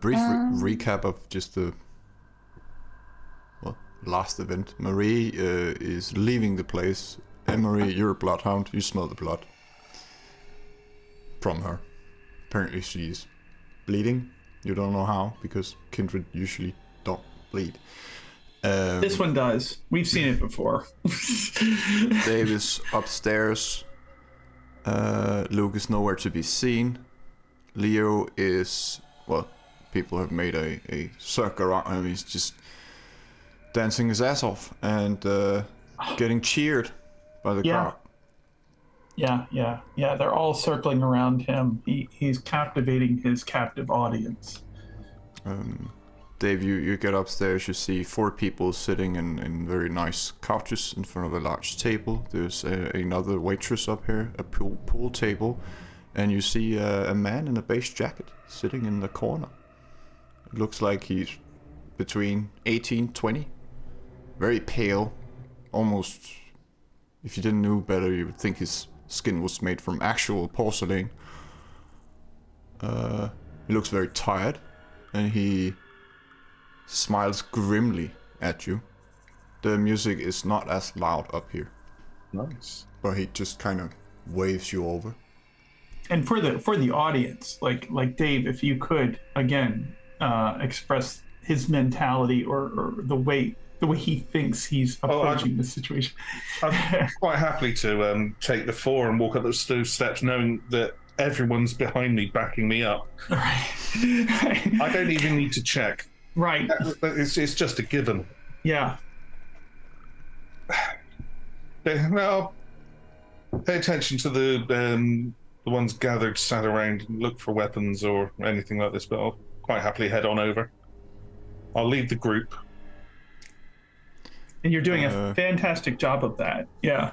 brief recap of just the last event. Marie is leaving the place. Emery, you're a bloodhound. You smell the blood from her. Apparently she's bleeding. You don't know how, because kindred usually don't bleed. This one does. We've seen it before. Dave is upstairs. Luke is nowhere to be seen. Leo is, people have made a circle around him. He's just dancing his ass off and getting cheered by the crowd. Yeah. They're all circling around him. He's captivating his captive audience. Dave, you get upstairs, you see 4 people sitting in very nice couches in front of a large table. There's another waitress up here, a pool table, and you see a man in a beige jacket sitting in the corner. It looks like he's between 18, 20. Very pale, almost, if you didn't know better, you would think his skin was made from actual porcelain. He looks very tired, and he smiles grimly at you. The music is not as loud up here. Nice. But he just kind of waves you over. And for the audience, like Dave, if you could again express his mentality or the way he thinks he's approaching the situation. I'm quite happy to take the 4 and walk up those steps, knowing that everyone's behind me, backing me up. Right. I don't even need to check. Right. It's just a given. Yeah. Now, pay attention to the ones gathered, sat around, and look for weapons or anything like this, but I'll quite happily head on over. I'll leave the group. And you're doing a fantastic job of that. Yeah.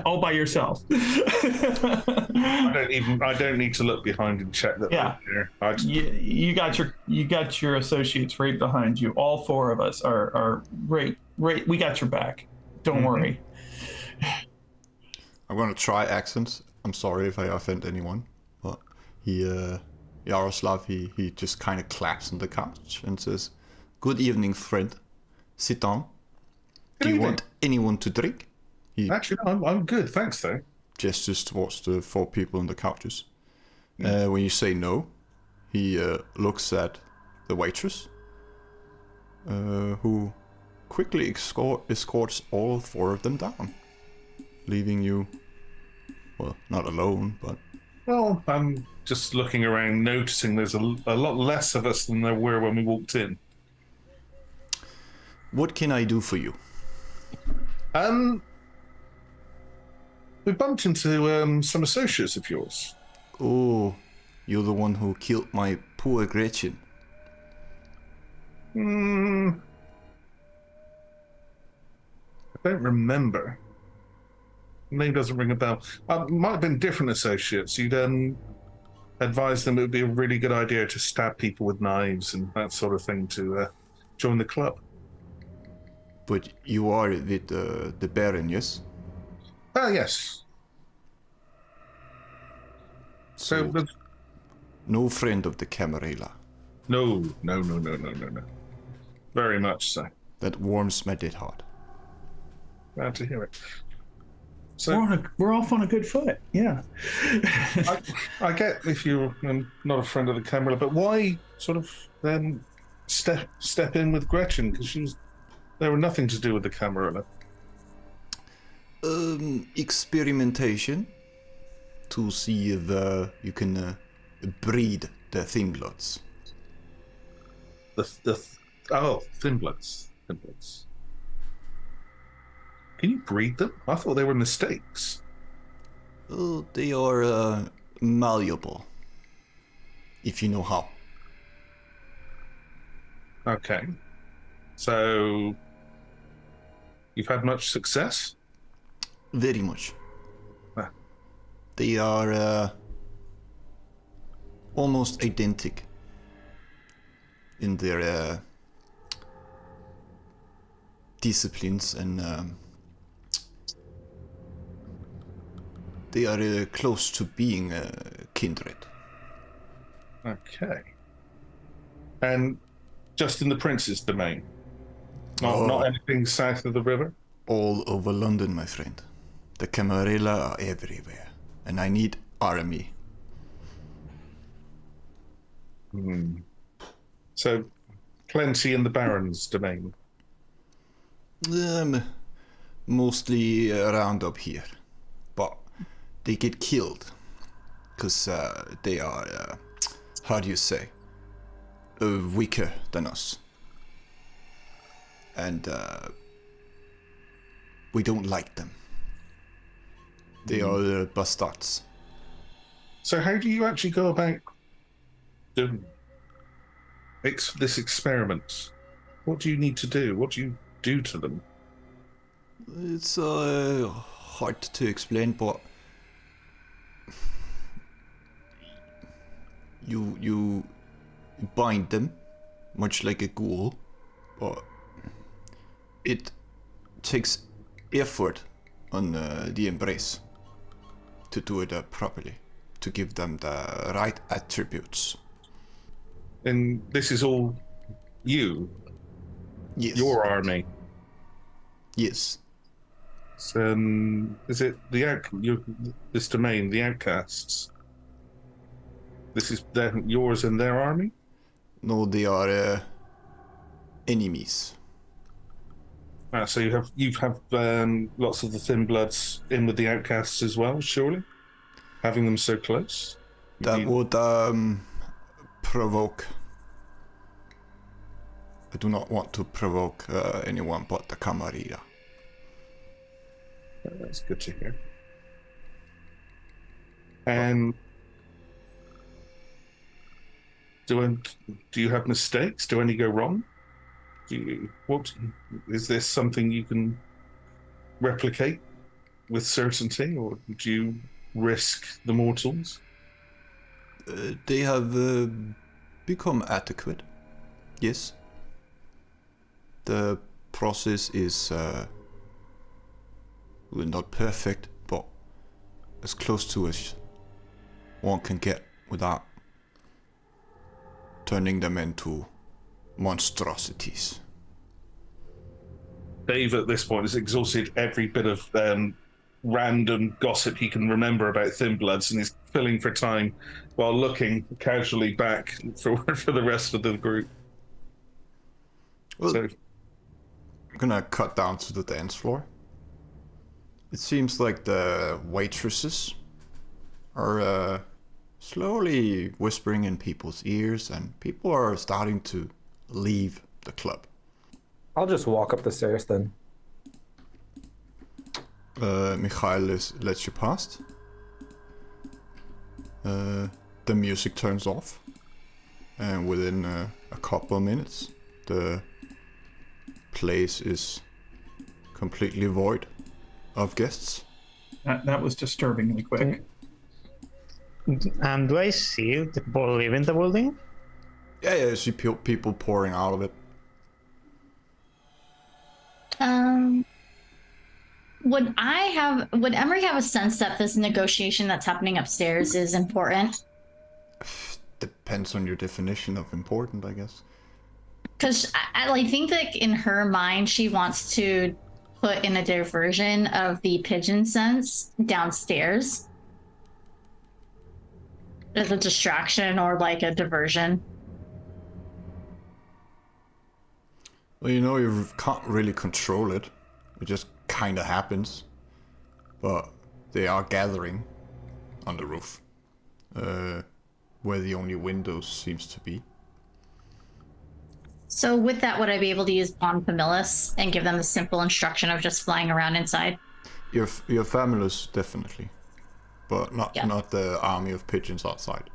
All by yourself. I don't need to look behind and check that. Yeah. You got your associates right behind you. All 4 of us are right. We got your back. Don't worry. I'm gonna try accents. I'm sorry if I offend anyone, but Yaroslav, he just kind of claps on the couch and says, "Good evening, friend. Sit down. Do you want anyone to drink?" Actually, no, I'm good, thanks, though. Gestures towards the 4 people on the couches. When you say no, he looks at the waitress, who quickly escorts all 4 of them down, leaving you, not alone, but... Well, I'm just looking around, noticing there's a lot less of us than there were when we walked in. What can I do for you? We bumped into some associates of yours. Oh, you're the one who killed my poor Gretchen. I don't remember. Name doesn't ring a bell. Might have been different associates. You'd advised them it would be a really good idea to stab people with knives and that sort of thing to join the club. But you are with the Baron, yes? Yes. So no friend of the Camarilla. No. Very much so. That warms my dead heart. Glad to hear it. So we're off on a good foot. Yeah. I get if you're not a friend of the Camarilla, but why sort of then step in with Gretchen? Because there were nothing to do with the Camarilla. Experimentation to see if you can breed the thin bloods. Thin bloods. Can you breed them? I thought they were mistakes. Oh, they are malleable, if you know how. Okay. So, you've had much success? Very much. Ah. They are almost identical in their disciplines, and they are close to being kindred. Okay. And just in the Prince's domain? Not anything south of the river? All over London, my friend. The Camarilla are everywhere, and I need army. So, plenty in the Baron's domain? Mostly around up here, but they get killed because they are, how do you say, weaker than us, and we don't like them. They are bastards. So how do you actually go about doing this experiment? What do you need to do? What do you do to them? It's hard to explain, but you bind them, much like a ghoul, but it takes effort on the embrace to do it properly, to give them the right attributes. And this is all you? Yes. Your army? Yes. So, is it this domain, the outcasts? This is yours and their army? No, they are enemies. So you have lots of the Thin Bloods in with the outcasts as well, surely? Having them so close? That would provoke. I do not want to provoke anyone but the Camarilla. That's good to hear. And do you have mistakes? Do any go wrong? Is this something you can replicate with certainty, or do you risk the mortals? They have become adequate. Yes. The process is not perfect, but as close to as one can get without turning them into monstrosities. Dave, at this point, has exhausted every bit of random gossip he can remember about Thin Bloods, and is filling for time while looking casually back for the rest of the group. Well, So, I'm gonna cut down to the dance floor. It seems like the waitresses are slowly whispering in people's ears, and people are starting to leave the club. I'll just walk up the stairs then. Mikhail lets you past. The music turns off, and within a couple of minutes, the place is completely void of guests. That was disturbingly quick. And do I see the people leaving the building? Yeah, you see people pouring out of it. Would Emery have a sense that this negotiation that's happening upstairs is important? Depends on your definition of important, I guess. Because I think that in her mind, she wants to put in a diversion of the pigeon sense downstairs as a distraction or like a diversion. Well, you can't really control it. It just kind of happens. But they are gathering on the roof, where the only window seems to be. So with that, would I be able to use Bon Familis and give them the simple instruction of just flying around inside? Your families, definitely. But not the army of pigeons outside.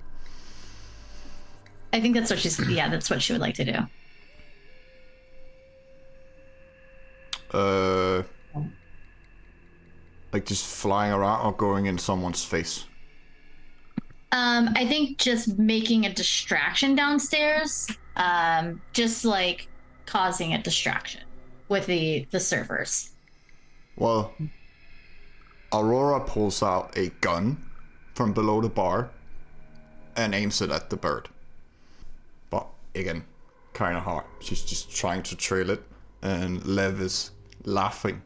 I think that's what that's what she would like to do. Like just flying around or going in someone's face? I think just making a distraction downstairs, just like causing a distraction with the servers. Well, Aurora pulls out a gun from below the bar and aims it at the bird. But again, kind of hard. She's just trying to trail it, and Lev is laughing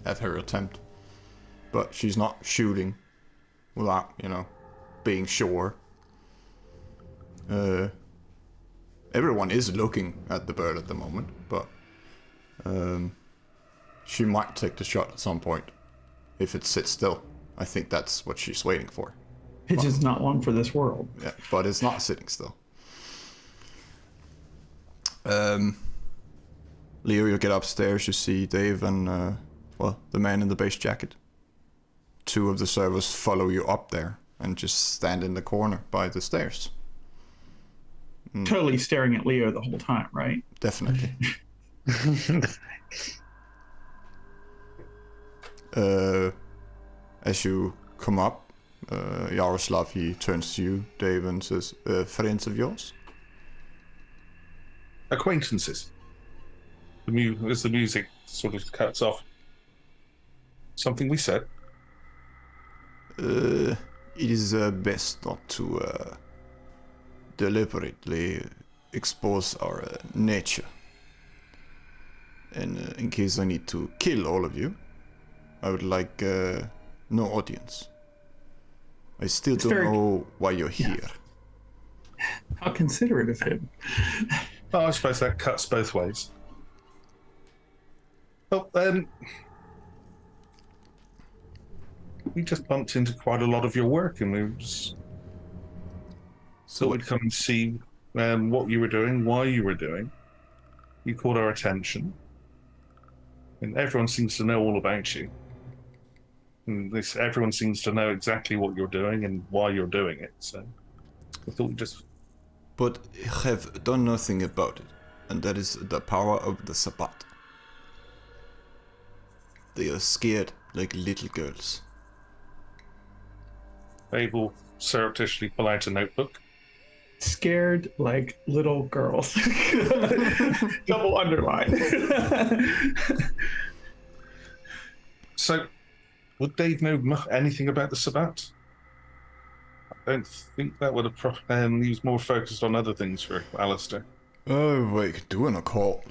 at her attempt. But she's not shooting without, being sure. Everyone is looking at the bird at the moment, but she might take the shot at some point if it sits still. I think that's what she's waiting for. Pigeon's not long for this world. Yeah, but it's not sitting still. Leo, you get upstairs, you see Dave and, the man in the beige jacket. 2 of the servers follow you up there and just stand in the corner by the stairs. Totally staring at Leo the whole time, right? Definitely. As you come up, Yaroslav, he turns to you, Dave, and says, friends of yours? Acquaintances. As the music sort of cuts off. Something we said. It is best not to deliberately expose our nature. And in case I need to kill all of you, I would like no audience. I still don't know why you're here. How considerate of him. Oh, I suppose that cuts both ways. Well, we just bumped into quite a lot of your work, and we just thought we'd come and see what you were doing, why you were doing. You caught our attention, and everyone seems to know all about you. And everyone seems to know exactly what you're doing and why you're doing it. So I thought we'd just. But have done nothing about it, and that is the power of the Sabbat. They are scared like little girls. They will surreptitiously pull out a notebook. Scared like little girls. Double underline. So, would Dave know anything about the Sabbat? I don't think that would have. He was more focused on other things for Alistair. Oh, well, you could do an occult.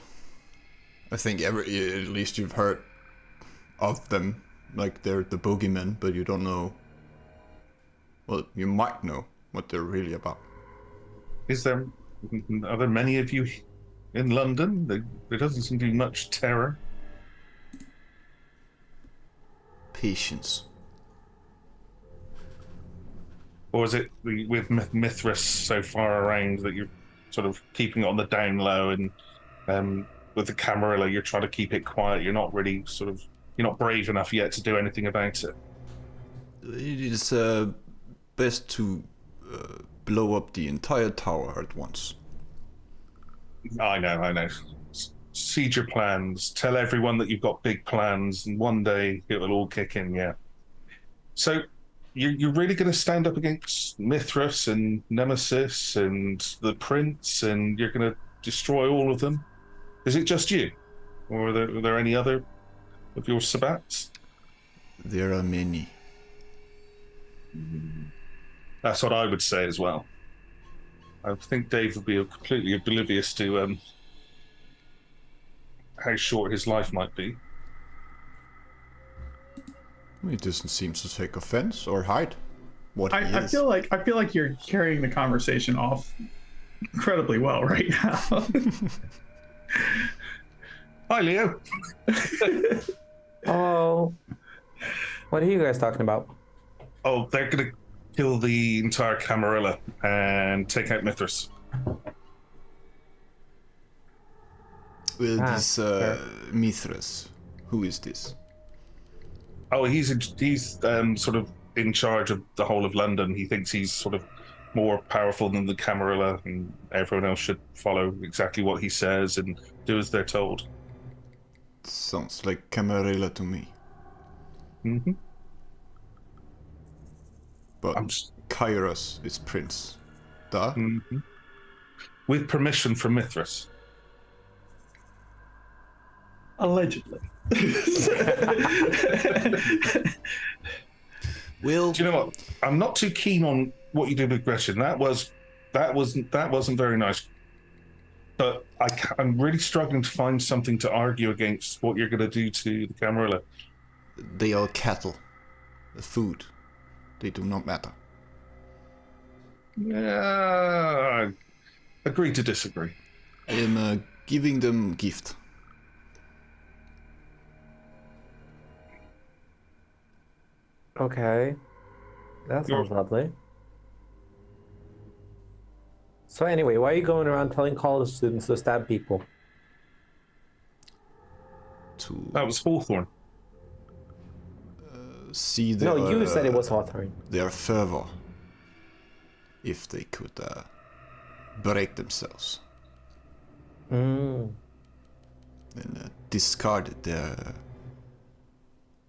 I think at least you've heard of them, like they're the boogeymen, but you don't know. Well, you might know what they're really about. Are there many of you in London? There doesn't seem to be much terror. Patience. Or is it with Mithras so far around that you're sort of keeping it on the down low, and with the Camarilla you're trying to keep it quiet? You're not really you're not brave enough yet to do anything about it. It is best to blow up the entire tower at once. I know. Seed your plans. Tell everyone that you've got big plans, and one day it will all kick in, yeah. So, you're really going to stand up against Mithras and Nemesis and the Prince, and you're going to destroy all of them? Is it just you? Or are there any other of your Sabbats? There are many. That's what I would say as well. I think Dave would be completely oblivious to how short his life might be. He doesn't seem to take offense or hide what he I is. feel like you're carrying the conversation off incredibly well right now. Hi, Leo. Oh, what are you guys talking about? Oh, they're going to kill the entire Camarilla and take out Mithras. Well, this Mithras, who is this? Oh, he's sort of in charge of the whole of London. He thinks he's sort of more powerful than the Camarilla, and everyone else should follow exactly what he says and do as they're told. Sounds like Camarilla to me. Mm-hmm. But Kairos is Prince. Duh? Mm-hmm. With permission from Mithras. Allegedly. Well, Do you know what? I'm not too keen on what you did with Gretchen. That wasn't very nice. but I'm really struggling to find something to argue against what you're going to do to the Camarilla. They are cattle. Food. They do not matter. Agree to disagree. I am giving them gift. Okay. That sounds lovely. So anyway, why are you going around telling college students to stab people? That was Hawthorne. See their, No, you said it was Hawthorne. their fervor. If they could break themselves. Mm. And discard their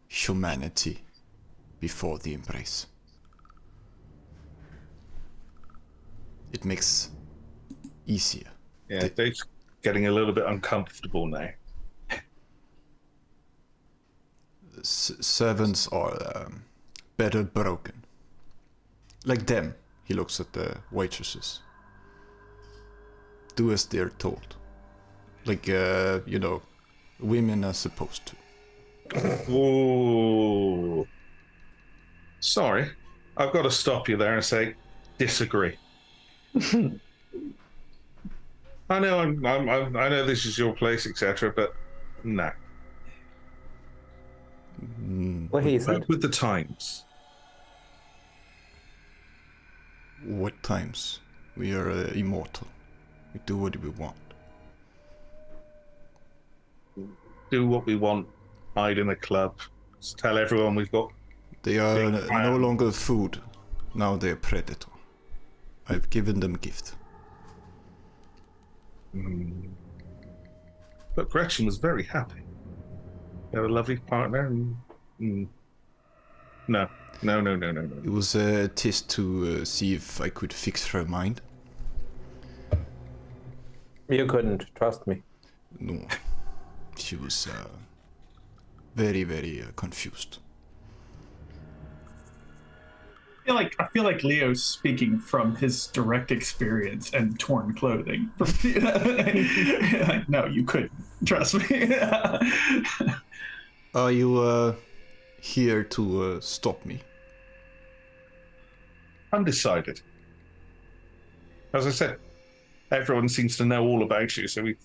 humanity before the embrace. It makes easier. Yeah, Dave's getting a little bit uncomfortable now. Servants are better broken. Like them, he looks at the waitresses. Do as they're told. Like, women are supposed to. Ooh. Sorry, I've got to stop you there and say, disagree. I know I know this is your place, etc., but no. What he said. With the times. What times? We are immortal. We do what we want. Do what we want. Hide in a club. Just tell everyone we've got. They are no longer food. Now they're predator. I've given them gift. But Gretchen was very happy. They have a lovely partner. And, No. It was a test to see if I could fix her mind. You couldn't, trust me. No. She was very, very confused. I feel like Leo's speaking from his direct experience and torn clothing. Like, no, you couldn't. Trust me. Are you here to stop me? Undecided. As I said, everyone seems to know all about you, so we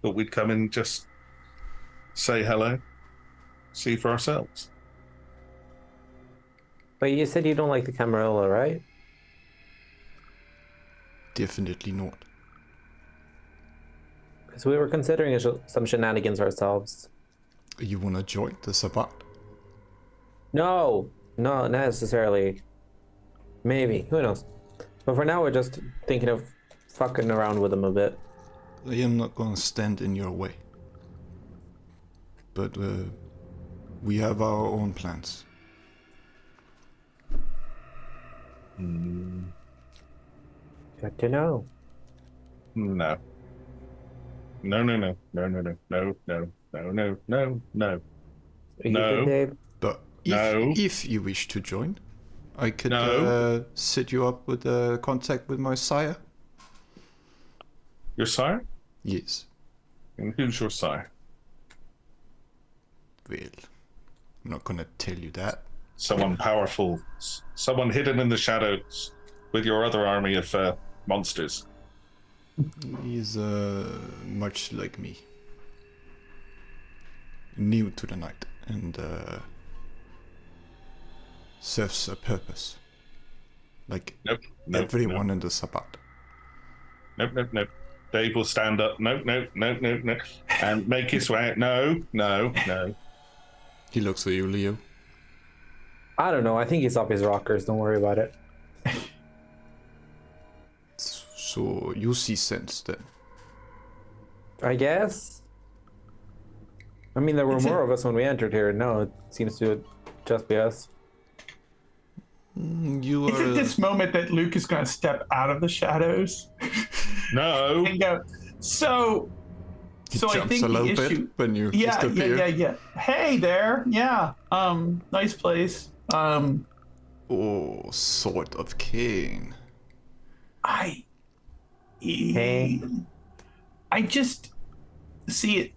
thought we'd come and just say hello, see for ourselves. But you said you don't like the Camarilla, right? Definitely not. Because we were considering some shenanigans ourselves. You wanna join the Sabbat? No, not necessarily. Maybe, who knows? But for now, we're just thinking of fucking around with them a bit. I am not gonna stand in your way. But we have our own plans. Good to know. No. No. You No. think, Dave? But No. if you wish to join, I could No. set you up with contact with my sire. Your sire? Yes. And who's your sire? Well, I'm not gonna tell you that. Someone powerful. Someone hidden in the shadows with your other army of monsters. He's much like me. New to the night and serves a purpose. Like Nope. everyone in the Sabbat. Nope. Dave will stand up. Nope. And make his way out. No. He looks at you, Leo. I don't know. I think he's up his rockers. Don't worry about it. So you see sense then. I guess. I mean, there were more of us when we entered here. No, it seems to just be us. You Is it are. this moment that Luke is going to step out of the shadows No. and go, so He I jumps think a the little issue... bit when you Yeah. disappear. Hey there. Yeah. Nice place. Oh, Sword of Cain. Hey. I just see it.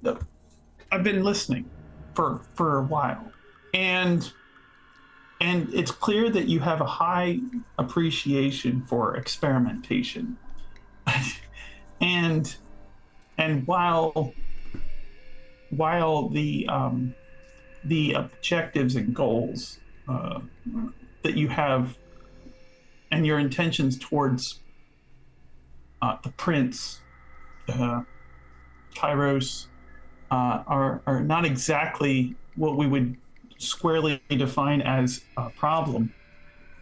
I've been listening for a while, and it's clear that you have a high appreciation for experimentation. and while the objectives and goals that you have and your intentions towards the prince, Kairos, are not exactly what we would squarely define as a problem.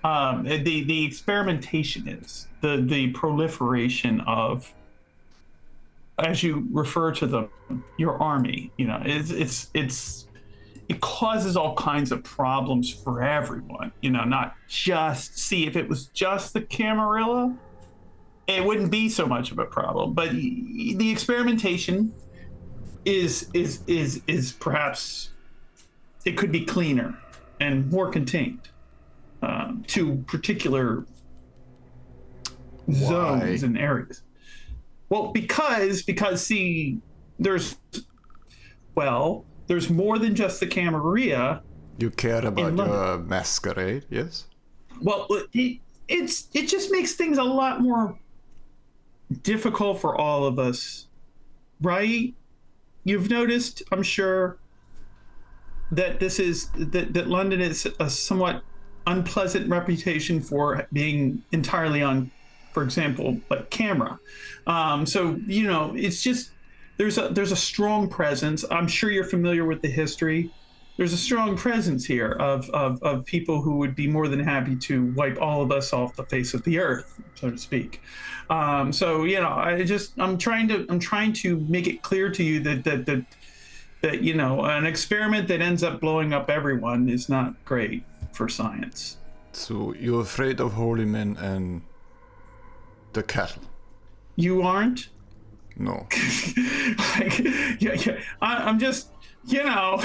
The experimentation is the proliferation of, as you refer to them, your army. You know, it causes all kinds of problems for everyone. You know, not just if it was just the Camarilla, it wouldn't be so much of a problem. But the experimentation is perhaps, it could be cleaner and more contained to particular zones and areas. Well, because see, there's more than just the Camarilla. You care about your Masquerade, yes? Well, it just makes things a lot more difficult for all of us, right? You've noticed, I'm sure, that that London is a somewhat unpleasant reputation for being entirely on, for example, like camera. So you know, it's just there's a strong presence. I'm sure you're familiar with the history. There's a strong presence here of people who would be more than happy to wipe all of us off the face of the earth, so to speak. So you know, I'm trying to make it clear to you that you know, an experiment that ends up blowing up everyone is not great for science. So you're afraid of holy men and the cattle? You aren't? No. Yeah. I'm just, you know,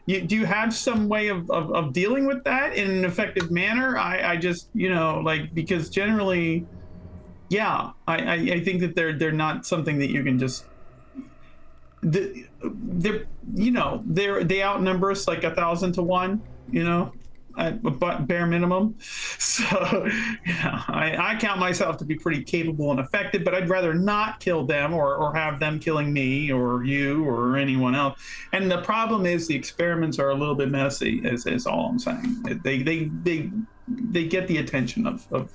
do you have some way of dealing with that in an effective manner? I just, you know, like, because generally, yeah, I think that they're not something that you can just. They outnumber us like 1,000 to 1, you know, at bare minimum. So, you know, I count myself to be pretty capable and effective, but I'd rather not kill them or have them killing me or you or anyone else. And the problem is the experiments are a little bit messy, is all I'm saying. They get the attention of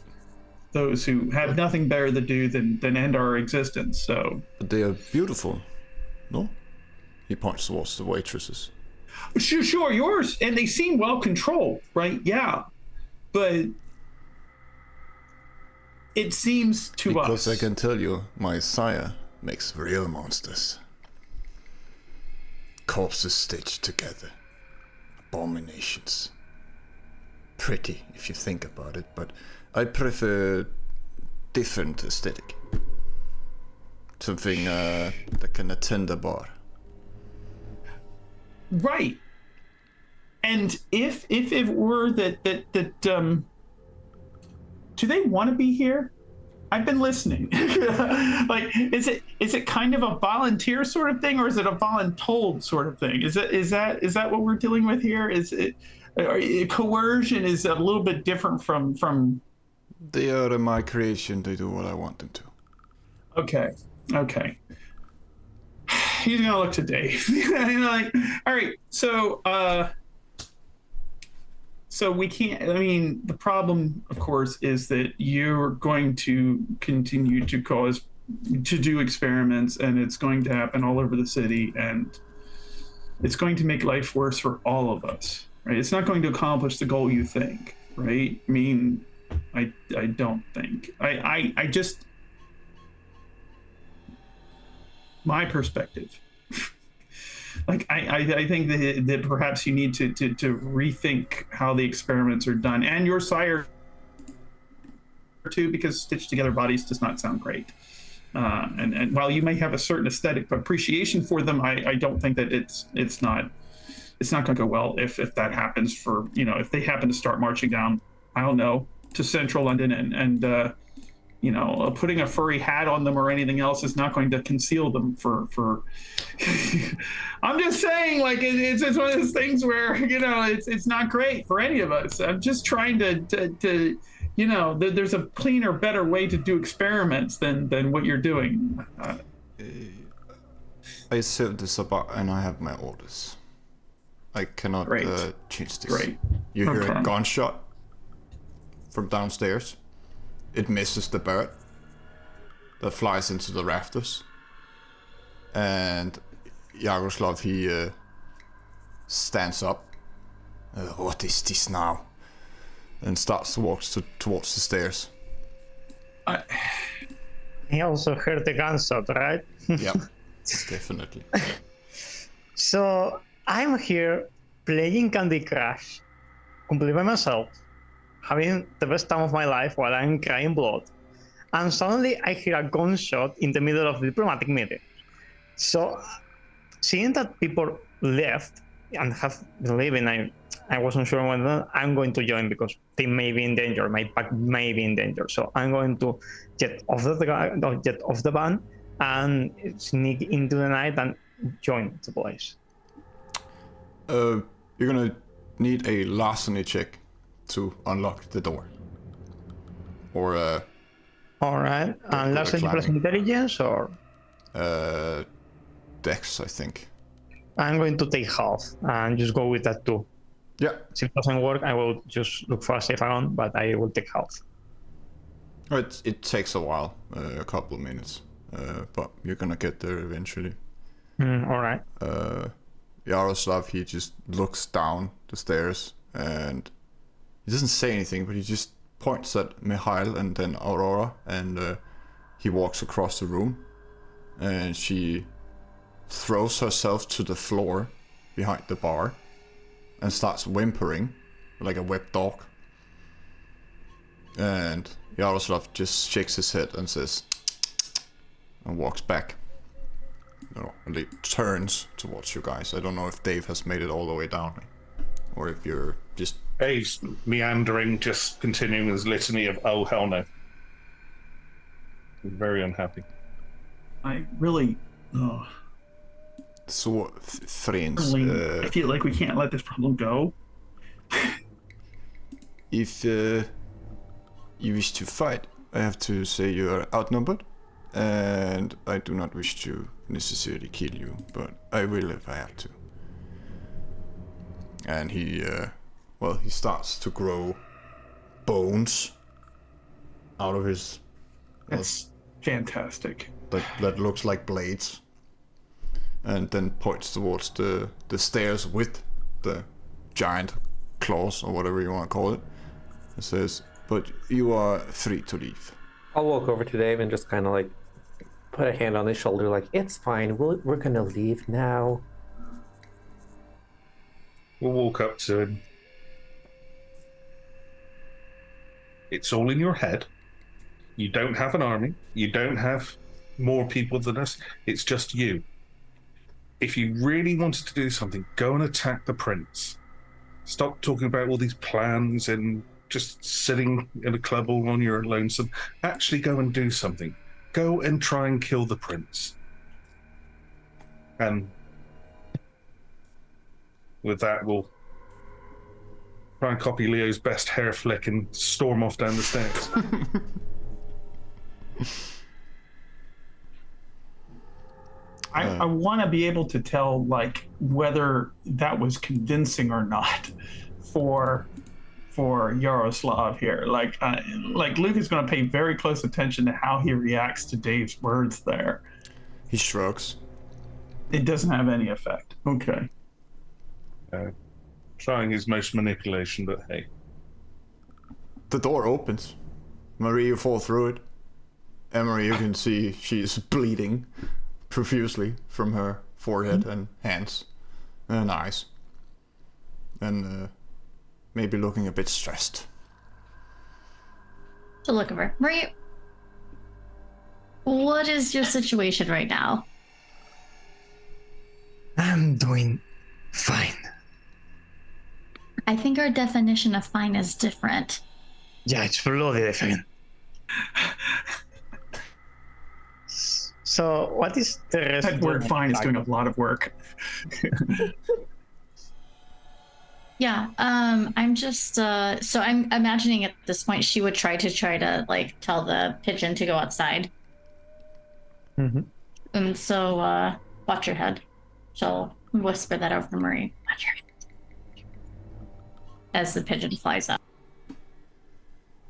those who have nothing better to do than end our existence. So, but they are beautiful. No? He points towards the waitresses. Sure, yours, and they seem well controlled, right? Yeah, but it seems to us. Because I can tell you, my sire makes real monsters. Corpses stitched together. Abominations. Pretty, if you think about it, but I prefer different aesthetic. Something that can attend a bar. Right. And if it were that do they want to be here? I've been listening. Like, is it kind of a volunteer sort of thing, or is it a voluntold sort of thing? Is that what we're dealing with here? Is it coercion is a little bit different from They are my creation. They do what I want them to. Okay. He's gonna look to Dave. Like, all right, so we can't. I mean, the problem, of course, is that you're going to continue to do experiments, and it's going to happen all over the city, and it's going to make life worse for all of us. Right? It's not going to accomplish the goal you think. Right? I mean, I don't think. I just. My perspective. Like, I think that perhaps you need to rethink how the experiments are done, and your sire too, because stitched together bodies does not sound great. And while you may have a certain aesthetic appreciation for them, I don't think that it's not going to go well if that happens for, you know, if they happen to start marching down, I don't know, to central London and putting a furry hat on them or anything else is not going to conceal them for I'm just saying, like, it's one of those things where, it's not great for any of us. I'm just trying to there's a cleaner, better way to do experiments than what you're doing. I served this about and I have my orders. I cannot change this. Great. You hear a gunshot from downstairs. It misses the bird that flies into the rafters. And Yaroslav, he stands up. What is this now? And starts to walk towards the stairs. He also heard the gunshot, right? Yep, definitely. So I'm here playing Candy Crush, completely by myself, having the best time of my life while I'm crying blood. And suddenly I hear a gunshot in the middle of the diplomatic meeting. So seeing that people left and have been leaving, I wasn't sure whether I'm going to join because they may be in danger, my pack may be in danger. So I'm going to get off the van and sneak into the night and join the place. You're gonna need a larceny check to unlock the door. Or all right, and larceny plus intelligence or Dex, I think. I'm going to take half and just go with that too. Yeah. If it doesn't work, I will just look for a safe account, but I will take half. It takes a while, a couple of minutes, but you're gonna get there eventually. All right. Yaroslav, he just looks down the stairs and he doesn't say anything, but he just points at Mihail and then Aurora, and he walks across the room, and she throws herself to the floor behind the bar and starts whimpering like a wet dog. And Yaroslav just shakes his head and says, and walks back. And he turns towards you guys. I don't know if Dave has made it all the way down, or if you're just... Dave's meandering, just continuing his litany of oh hell no. I'm very unhappy. I really... So, friends... I feel like we can't let this problem go. If you wish to fight, I have to say you are outnumbered, and I do not wish to necessarily kill you, but I will if I have to. And he starts to grow bones out of his... That's fantastic. That looks like blades. And then points towards the stairs with the giant claws, or whatever you want to call it. It says, but you are free to leave. I'll walk over to Dave and just kind of like put a hand on his shoulder, like, it's fine, we're gonna leave now. We'll walk up to him. It's all in your head. You don't have an army. You don't have more people than us. It's just you. If you really wanted to do something, go and attack the prince. Stop talking about all these plans and just sitting in a club all on your lonesome. Actually go and do something. Go and try and kill the prince. And with that, we'll try and copy Leo's best hair flick and storm off down the stairs. I want to be able to tell, like, whether that was convincing or not for Yaroslav here. Like Luke is going to pay very close attention to how he reacts to Dave's words there. He shrugs. It doesn't have any effect. Okay. Trying his most manipulation, but hey. The door opens. Marie, you fall through it. Emery, you can see she's bleeding profusely from her forehead and hands and eyes. And maybe looking a bit stressed. To look over. Marie, what is your situation right now? I'm doing fine. I think our definition of fine is different. Yeah, it's bloody different. So what is the rest? That word "fine" is doing a lot of work. Yeah, I'm just so I'm imagining at this point she would try to like tell the pigeon to go outside. Mm-hmm. And so watch your head. She'll whisper that over to Marie. Watch your head. As the pigeon flies up.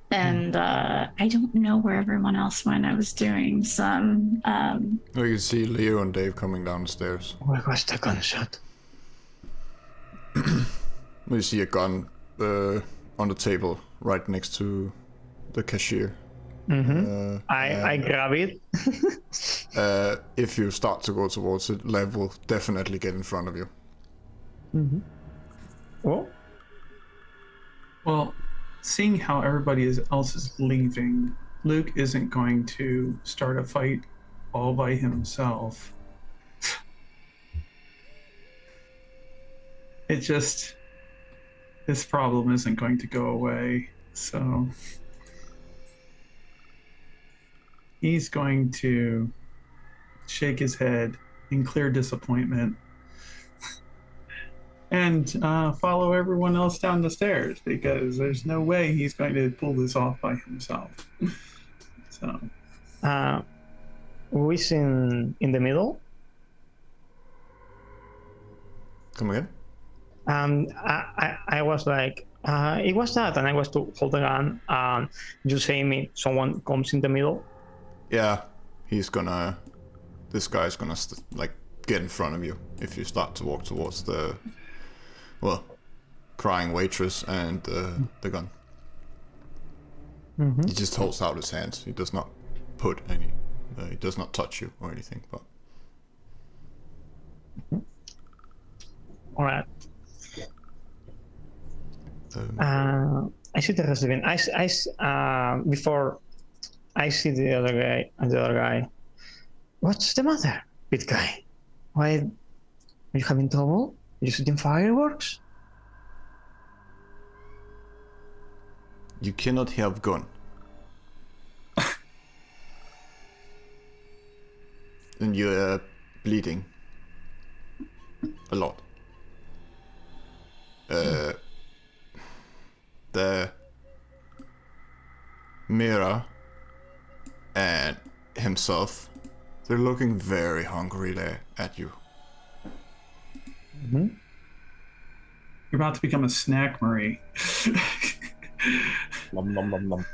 And I don't know where everyone else went. I was doing some Oh, you can see Leo and Dave coming down the stairs. Where was the gunshot? You see a gun on the table right next to the cashier. Mm-hmm. I grab it. If you start to go towards it, Lev will definitely get in front of you. Mm-hmm. Oh. Well, seeing how everybody else is leaving, Luke isn't going to start a fight all by himself. It just, this problem isn't going to go away. So he's going to shake his head in clear disappointment and follow everyone else down the stairs, because there's no way he's going to pull this off by himself. So Who is in the middle? Come again? I was like, it was that, and I was to hold the gun. You say me, someone comes in the middle. Yeah, this guy's gonna like get in front of you if you start to walk towards the, well, crying waitress and the gun. Mm-hmm. He just holds out his hands. He does not put any, he does not touch you or anything, but. All right. I see the rest of it. Before I see the other guy. What's the matter, big guy? Why are you having trouble? You shooting fireworks? You cannot have gun. And you're bleeding a lot. The Mira and himself, they're looking very hungry there at you. Mm-hmm. you're about to become a snack, Marie. Nom, nom, nom, nom.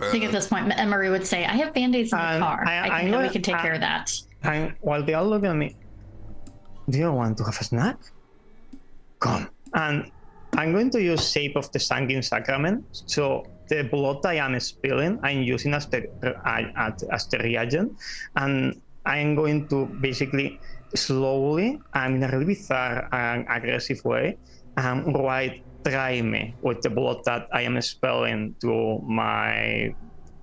I think at this point Marie would say, I have band-aids in the car. I think that we can take care of that. And while they all look at me, do you want to have a snack? Come. And I'm going to use Shape of the Sanguine Sacrament. So the blood I am spilling, I'm using as the reagent. And I'm going to basically slowly, and in a really bizarre and aggressive way, try me with the blood that I am spilling to my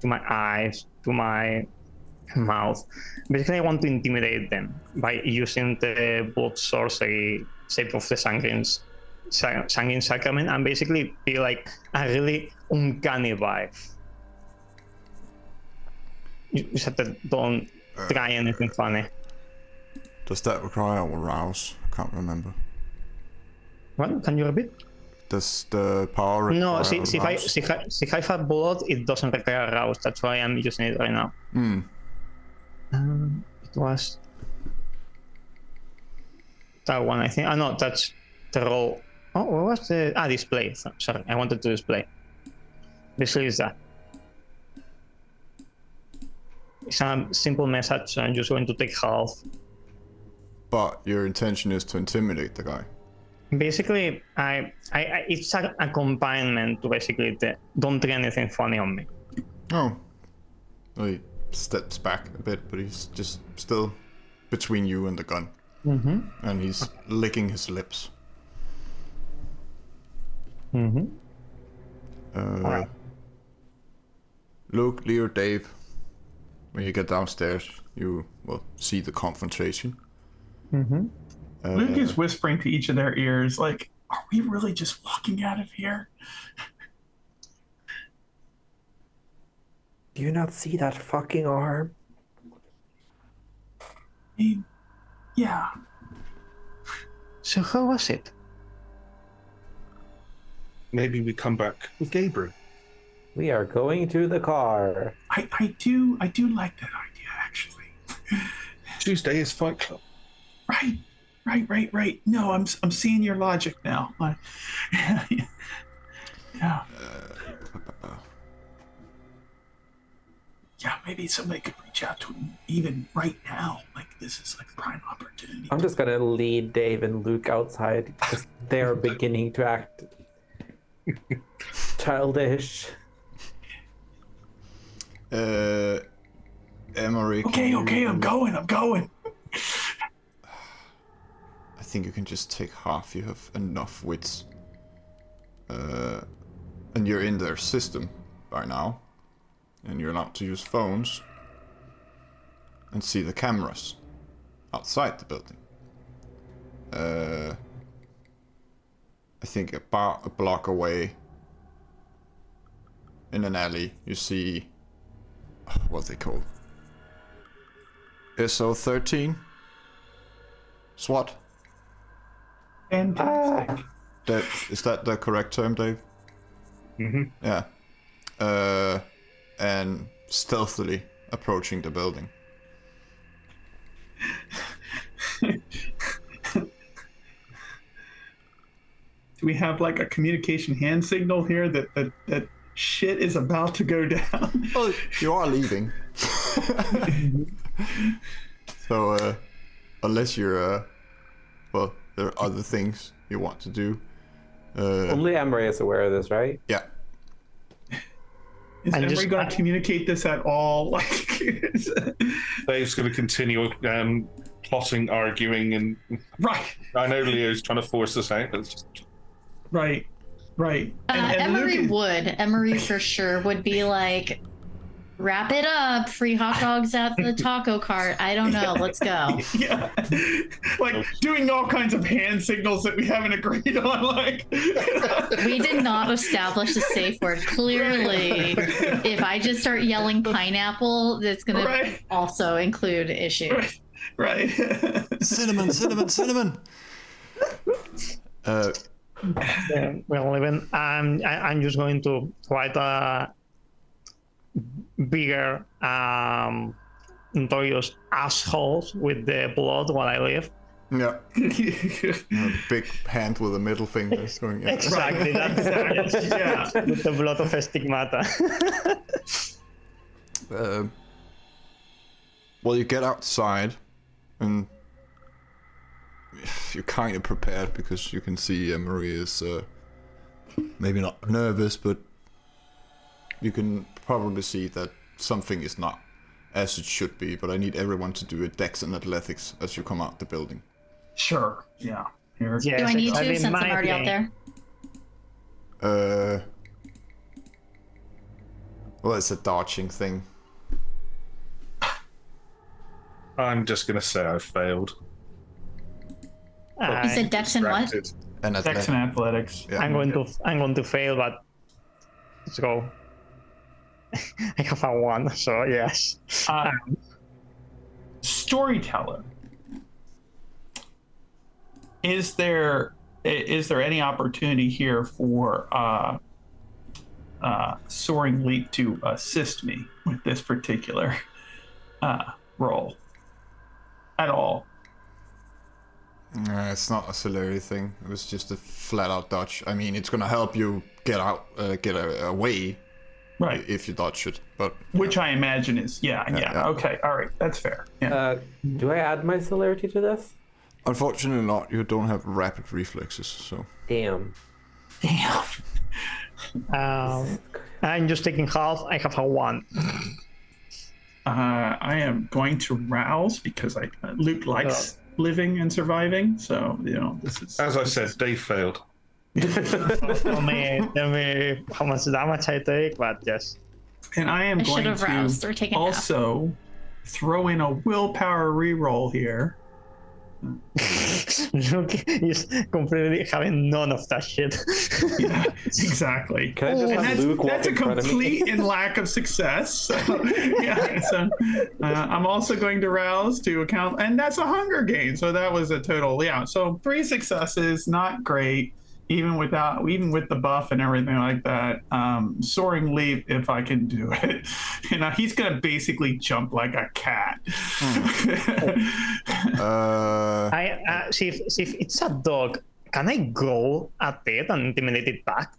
eyes, to my mouth. Basically, I want to intimidate them by using the blood sorcery Shape of the Sanguine Sacrament, and basically be like a really uncanny vibe. You said that don't try anything funny. Does that require a rouse? I can't remember. What? Can you repeat? Does the power require No, a if I have blood, it doesn't require a rouse. That's why I'm using it right now. It was that one, I think. No, that's the roll. Oh, what was the display? Sorry, I wanted to display. Basically, is that. It's a simple message, so I'm just going to take half. But your intention is to intimidate the guy. Basically, it's a accompaniment to basically don't do anything funny on me. Oh. Well, he steps back a bit, but he's just still between you and the gun. Mm-hmm. And he's licking his lips. Mm-hmm. Right. Luke, Leo, Dave, when you get downstairs, you will see the confrontation. Mm-hmm. Luke is whispering to each of their ears, like, are we really just walking out of here? Do you not see that fucking arm? mean, yeah. So how was it? Maybe we come back with Gabriel. We are going to the car. I do like that idea, actually. Tuesday is Fight Club. Right. No, I'm seeing your logic now. Yeah. Yeah, maybe somebody could reach out to him even right now. Like, this is like a prime opportunity. I'm just gonna lead Dave and Luke outside because they are beginning to act childish. Emery. Okay, I'm going. I think you can just take half. You have enough wits. And you're in their system by now. And you're allowed to use phones. And see the cameras outside the building. I think about a block away, in an alley, you see what they call SO13 SWAT. Fantastic. Is that the correct term, Dave? Mm-hmm. Yeah. And stealthily approaching the building. Do we have like a communication hand signal here that shit is about to go down? Well, you are leaving. So, unless you're, well, there are other things you want to do. Only Emery is aware of this, right? Yeah. Is I'm Emery just- going to communicate this at all? Like, Dave's going to continue plotting, arguing, and right. I know Leo's trying to force us out. But it's just... Right. And Emery Luke is- would. Emery for sure would be like, wrap it up. Free hot dogs at the taco cart. I don't know. Let's go. Yeah. Like doing all kinds of hand signals that we haven't agreed on. Like, We did not establish a safe word. Clearly, if I just start yelling pineapple, that's going Right. to also include issues. right. Cinnamon. Yeah, well, even I'm just going to write a bigger notorious assholes with the blood while I live. Yeah. A big hand with a middle finger going. Yeah. Exactly. Exactly. Yeah. With the blood of stigmata. Well, you get outside, and you're kind of prepared because you can see Marie is maybe not nervous, but you can probably see that something is not as it should be. But I need everyone to do a dex and athletics as you come out the building. Sure. Yeah. Here. Yes, Do I need exactly. to since I'm My already out thing. there? Well, it's a dodging thing. I'm just going to say I failed. You said Dex and what? Distracted. And Dex and athletics. Yeah. I'm going to fail, but let's go. I have a 1, so yes. Storyteller. Is there any opportunity here for Soaring Leap to assist me with this particular role at all? It's not a celery thing. It was just a flat-out dodge. I mean, it's gonna help you get away, Right. if you dodge it. But Which I imagine is yeah. yeah. Okay, all right, that's fair. Yeah. Do I add my celerity to this? unfortunately, not. You don't have rapid reflexes, so. Damn. Damn. I'm just taking half. I have a 1. I am going to rouse because Luke likes living and surviving. So this is. As I said, Dave failed. tell me how much damage I take, but yes. And I am I should going have roused or to taken half. also throw in a willpower reroll here. Luke is completely having none of that shit. Yeah, exactly. Can I just And have Luke walk that's a in front of me? complete and lack of success. So, yeah, so I'm also going to rouse to account, and that's a hunger gain. So that was a total, yeah. So 3 successes, not great, even with the buff and everything like that. Soaring leap, if I can do it. He's gonna basically jump like a cat. See if it's a dog, can I growl at it and intimidate it back?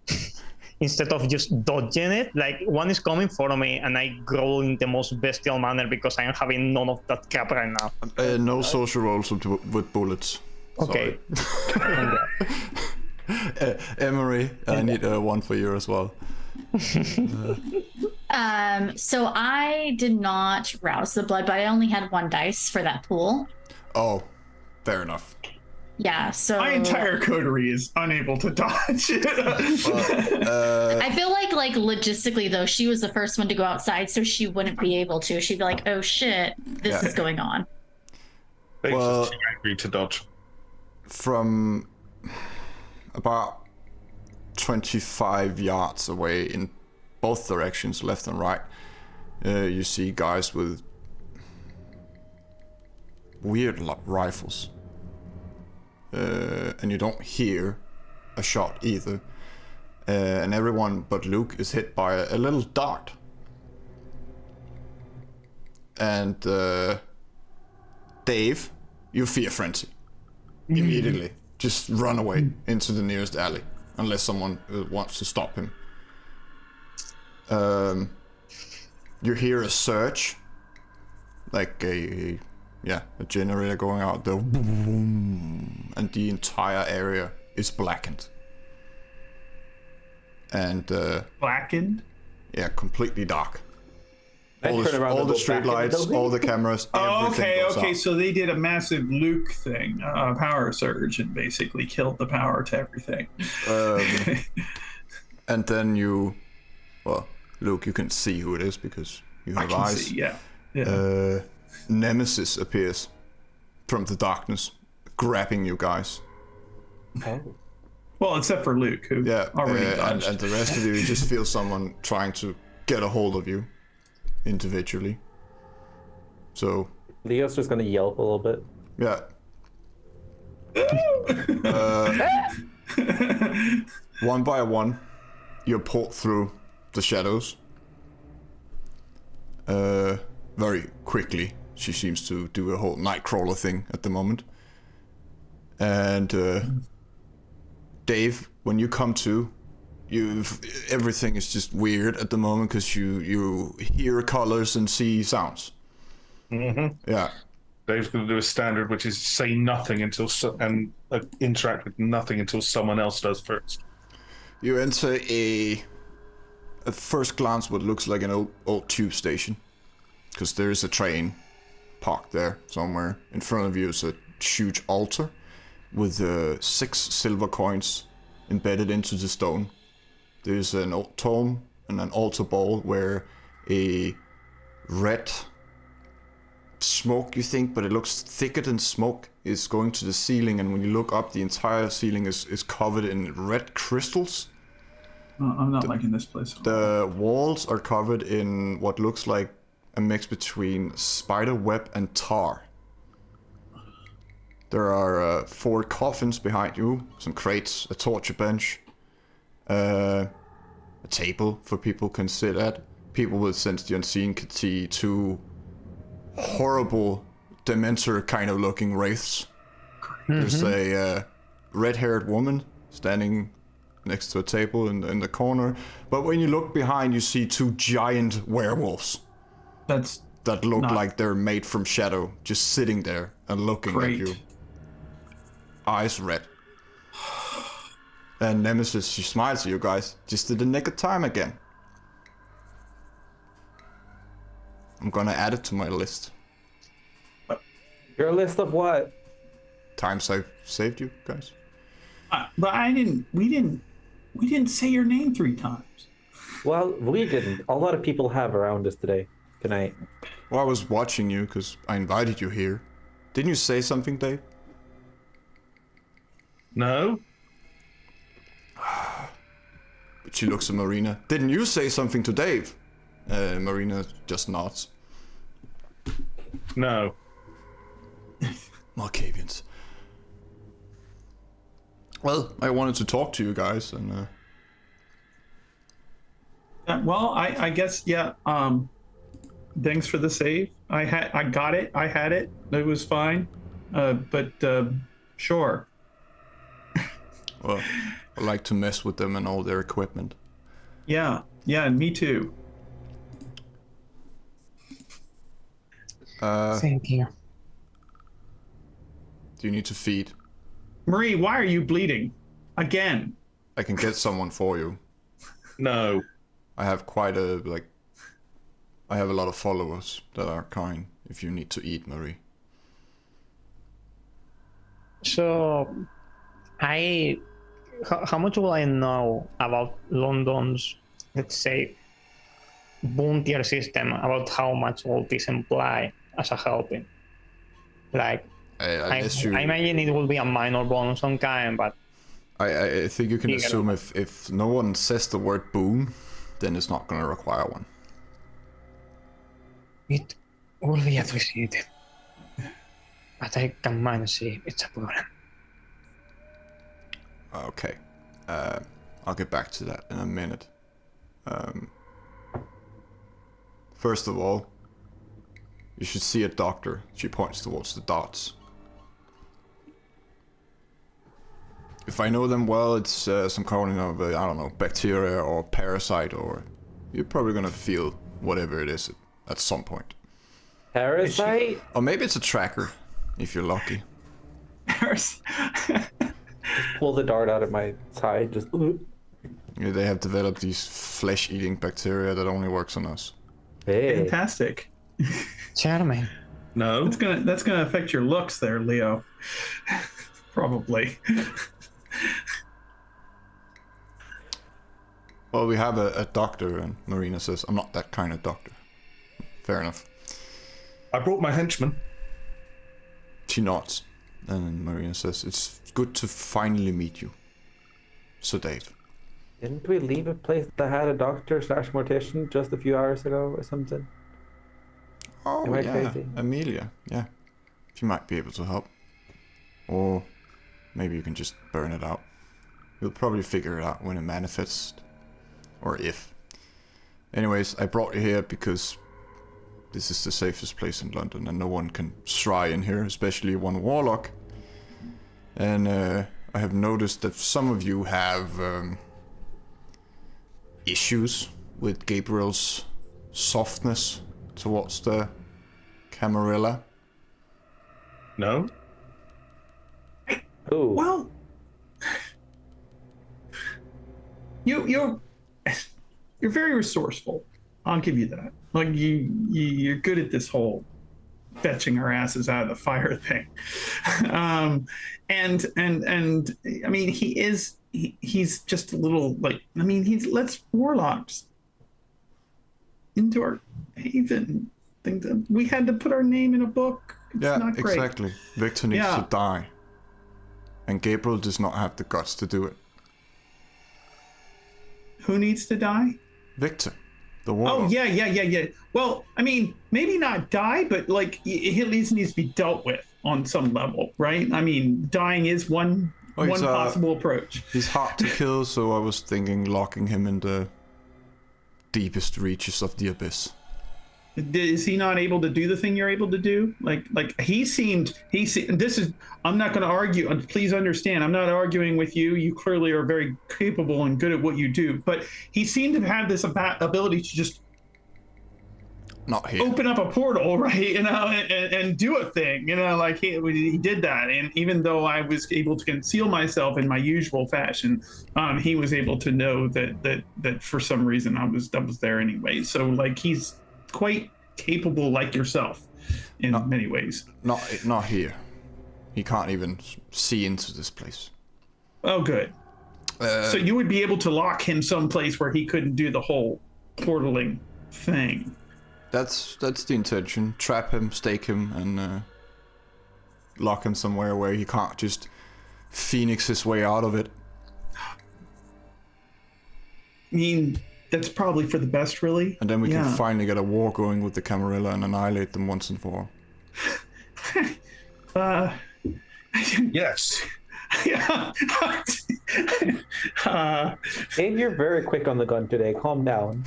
Instead of just dodging it, like one is coming for me and I growl in the most bestial manner because I am having none of that crap right now. No social rolls with bullets. Okay. Emery, I need one for you as well. So I did not rouse the blood, but I only had 1 dice for that pool. Oh, fair enough. Yeah, so My entire coterie is unable to dodge it. I feel like logistically though, she was the first one to go outside, so she wouldn't be able to. She'd be like, "Oh shit, this is going on." Dave's Well- just too angry to dodge. From about 25 yards away in both directions, left and right, you see guys with weird rifles. And you don't hear a shot either. And everyone but Luke is hit by a little dart. And Dave, you fear frenzy. Immediately. Just run away into the nearest alley. Unless someone wants to stop him. You hear a surge. Like a generator going out there. And the entire area is blackened. And Blackened. yeah, completely dark. I All turn around the and go street back in the lights, building. all the cameras, Oh, everything goes okay. out. So they did a massive Luke thing, power surge, and basically killed the power to everything. And then Luke, you can see who it is because you I have can eyes. see, yeah. Nemesis appears from the darkness, grabbing you guys. Oh. Well, except for Luke, who Yeah, already and dodged. the rest of you just feel someone trying to get a hold of you individually. So, Leo's just gonna yelp a little bit. yeah. One by one, you're pulled through the shadows. Very quickly. She seems to do a whole nightcrawler thing at the moment. And Dave, when you come to, everything is just weird at the moment because you hear colors and see sounds. Mm-hmm. Yeah. Dave's going to do a standard, which is say nothing until interact with nothing until someone else does first. You enter at first glance, what looks like an old tube station, because there is a train parked there somewhere. In front of you is a huge altar with 6 silver coins embedded into the stone. There's an old tome and an altar bowl where a red smoke, you think, but it looks thicker than smoke, is going to the ceiling, and when you look up, the entire ceiling is covered in red crystals. I'm not liking this place. The walls are covered in what looks like a mix between spider web and tar. There are 4 coffins behind you, some crates, a torture bench, a table for people can sit at. People with Sense the Unseen can see 2 horrible Dementor kind of looking wraiths. There's a red-haired woman standing next to a table in the corner. But when you look behind, you see 2 giant werewolves that look like they're made from shadow, just sitting there and looking Great. at you. Eyes red. And Nemesis, she smiles at you guys, just in the nick of time again. I'm gonna add it to my list. Your list of what? Times I've saved you guys. But we didn't say your name 3 times. Well, we didn't. A lot of people have around us today. Tonight. Well, I was watching you because I invited you here. Didn't you say something, Dave? No. But she looks at Marina. Didn't you say something to Dave? Marina just nods. No. Markavians. Well, I wanted to talk to you guys, and Well, I guess yeah. Thanks for the save. I got it. I had it. It was fine. But sure. well, I like to mess with them and all their equipment. Yeah. Me too. Thank you. Do you need to feed? Marie, why are you bleeding? Again. I can get someone for you. No. I have I have a lot of followers that are kind if you need to eat, Marie. So, how much will I know about London's, let's say, bounty system, about how much will this imply as a helping? Like, I imagine it will be a minor bonus some kind, but I think you can assume if no one says the word boon, then it's not going to require one. it will be appreciated. But I can manage it. It's a problem. Okay. I'll get back to that in a minute. First of all, you should see a doctor. She points towards the dots. If I know them well, it's some kind of, I don't know, bacteria or parasite, or you're probably gonna feel whatever it is at some point. Parasite? Or maybe it's a tracker, if you're lucky. Pull the dart out of my side, just... Yeah, they have developed these flesh-eating bacteria that only works on us. Hey. Fantastic. Charming. No. That's gonna affect your looks there, Leo. Probably. Well, we have a doctor, and Marina says, I'm not that kind of doctor. Fair enough. I brought my henchman. She nods, and Marina says, it's good to finally meet you. So, Dave. Didn't we leave a place that had a doctor / mortician just a few hours ago or something? Oh, Am I yeah, crazy? Amelia, yeah. She might be able to help. Or maybe you can just burn it out. You'll probably figure it out when it manifests. Or if. Anyways, I brought you here because this is the safest place in London and no one can stray in here, especially one warlock. And I have noticed that some of you have issues with Gabriel's softness towards the Camarilla. No. Ooh. Well, you're very resourceful. I'll give you that. Like you're good at this whole fetching our asses out of the fire thing. And I mean, he's just a little like, I mean, he lets warlocks into our haven. Think that we had to put our name in a book. It's not great. Exactly. Victor needs to die. And Gabriel does not have the guts to do it. Who needs to die? Victor, the warlock. Oh, yeah. Well, I mean, maybe not die, but like he at least needs to be dealt with on some level, right? I mean, dying is one possible approach. He's hard to kill, so I was thinking locking him in the deepest reaches of the abyss. Is he not able to do the thing you're able to do? Like he seemed, this is, I'm not going to argue. Please understand, I'm not arguing with you. You clearly are very capable and good at what you do, but he seemed to have this ability to just not here. Open up a portal, right? You know, and do a thing, you know, like he did that. And even though I was able to conceal myself in my usual fashion, he was able to know that for some reason I was there anyway. So like he's quite capable, like yourself, in many ways. Not here. He can't even see into this place. Oh, good. So you would be able to lock him someplace where he couldn't do the whole portaling thing. That's the intention. Trap him, stake him, and lock him somewhere where he can't just phoenix his way out of it. I mean, that's probably for the best, really. And then we can finally get a war going with the Camarilla and annihilate them once and for all. Yes. Yeah. Abe, you're very quick on the gun today. Calm down.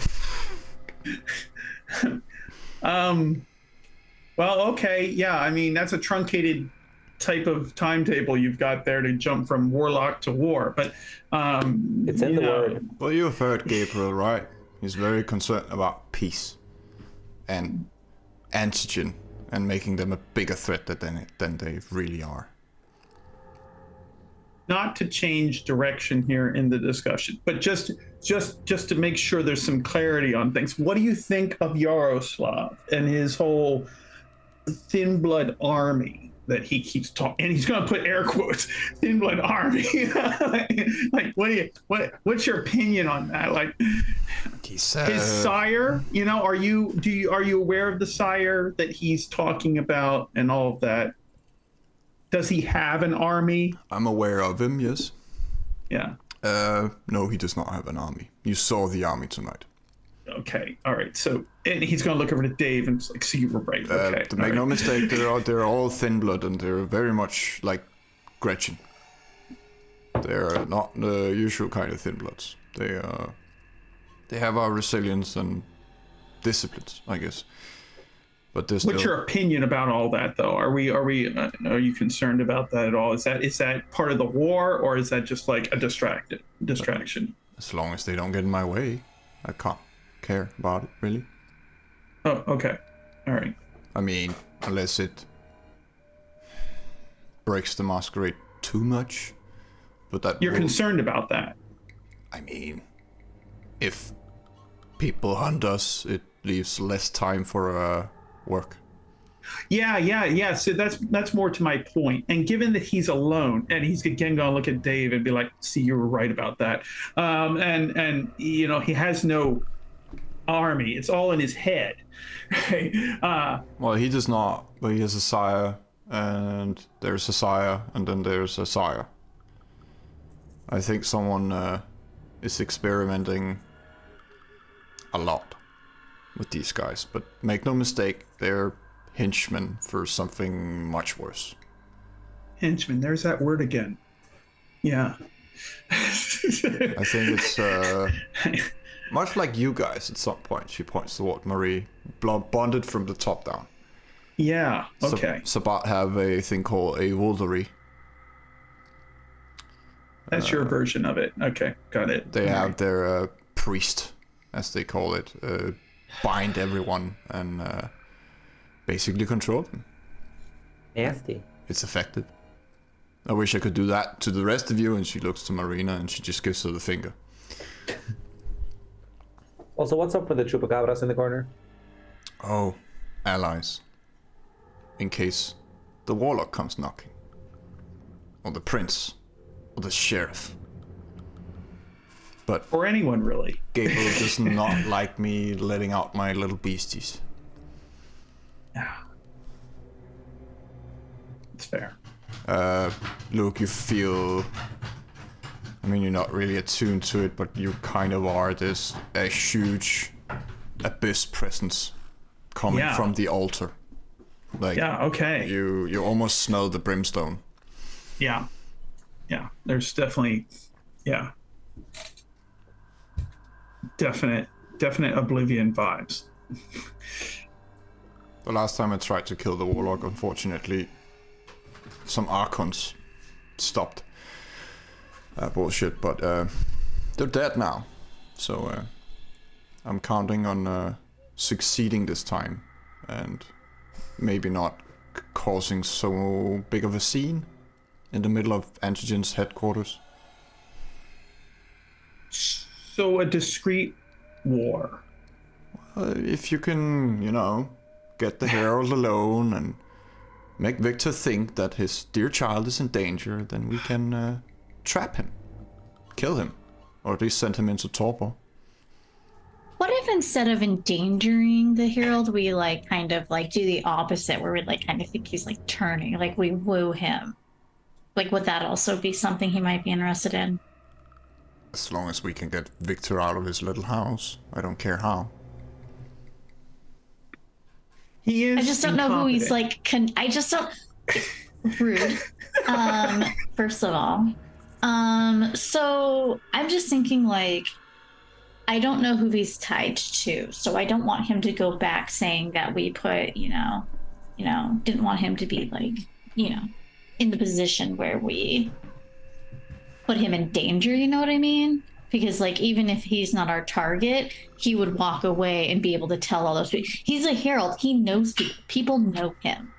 Well, okay, yeah. I mean, that's a truncated type of timetable you've got there to jump from warlock to war, but It's in the word. Well, you've heard Gabriel, right? He's very concerned about peace and antigen and making them a bigger threat than they really are. Not to change direction here in the discussion, but just to make sure there's some clarity on things. What do you think of Yaroslav and his whole thin blood army that he keeps talking? And he's going to put air quotes, thin blood army. like, what's your opinion on that? Like, He his said, sire, you know, are you aware of the sire that he's talking about and all of that? Does he have an army? I'm aware of him, yes. Yeah. No, he does not have an army. You saw the army tonight. Okay. All right. So, and he's going to look over to Dave and it's like, see, you were right. Okay. To make no mistake, they're all thin blood and they're very much like Gretchen. They're not the usual kind of thin bloods. They have our resilience and disciplines, I guess. But there's What's your opinion about all that, though? Are you concerned about that at all? Is that part of the war, or is that just like a distraction? As long as they don't get in my way, I can't care about it, really. Oh, okay. All right. I mean, unless it breaks the Masquerade too much. But that You're concerned about that. I mean, if people hunt us, it leaves less time for work. Yeah. So that's more to my point. And given that he's alone, and he's again going to look at Dave and be like, "See, you were right about that." And you know, he has no army; it's all in his head. Well, he does not, but he has a sire, and there's a sire, and then there's a sire. I think someone is experimenting a lot with these guys, but make no mistake, they're henchmen for something much worse. Henchman, there's that word again. Yeah. I think it's much like you guys at some point. She points toward Marie, bonded from the top down. Yeah, okay. Sabat have a thing called a woldery. That's your version of it. Okay, got it. They have their priest, as they call it, bind everyone and basically control them. Nasty. It's effective. I wish I could do that to the rest of you. And she looks to Marina and she just gives her the finger. Also, what's up with the chupacabras in the corner? Oh, allies. In case the warlock comes knocking. Or the prince. Or the sheriff. But or anyone, really. Gabriel does not like me letting out my little beasties. Yeah. It's fair. Luke, you feel... I mean, you're not really attuned to it, but you kind of are. There's a huge abyss presence coming from the altar. Like, yeah, okay. You almost smell the brimstone. Yeah. Yeah, there's definitely... Yeah. Definite Oblivion vibes. The last time I tried to kill the warlock, unfortunately, some archons stopped bullshit, but they're dead now. So I'm counting on succeeding this time and maybe not causing so big of a scene in the middle of Antigen's headquarters. So a discreet war. If you can, get the herald alone and make Victor think that his dear child is in danger, then we can trap him, kill him, or at least send him into torpor. What if instead of endangering the herald, we kind of do the opposite, where we kind of think he's turning, we woo him? Like, would that also be something he might be interested in? As long as we can get Victor out of his little house, I don't care how. He is. I just don't know who he's incompetent. like. I just don't. Rude. First of all. So I'm just thinking like, I don't know who he's tied to, so I don't want him to go back saying that we put, didn't want him to be like, in the position where we put him in danger, you know what I mean? Because like, even if he's not our target, he would walk away and be able to tell all those people. He's a herald. He knows people. People know him.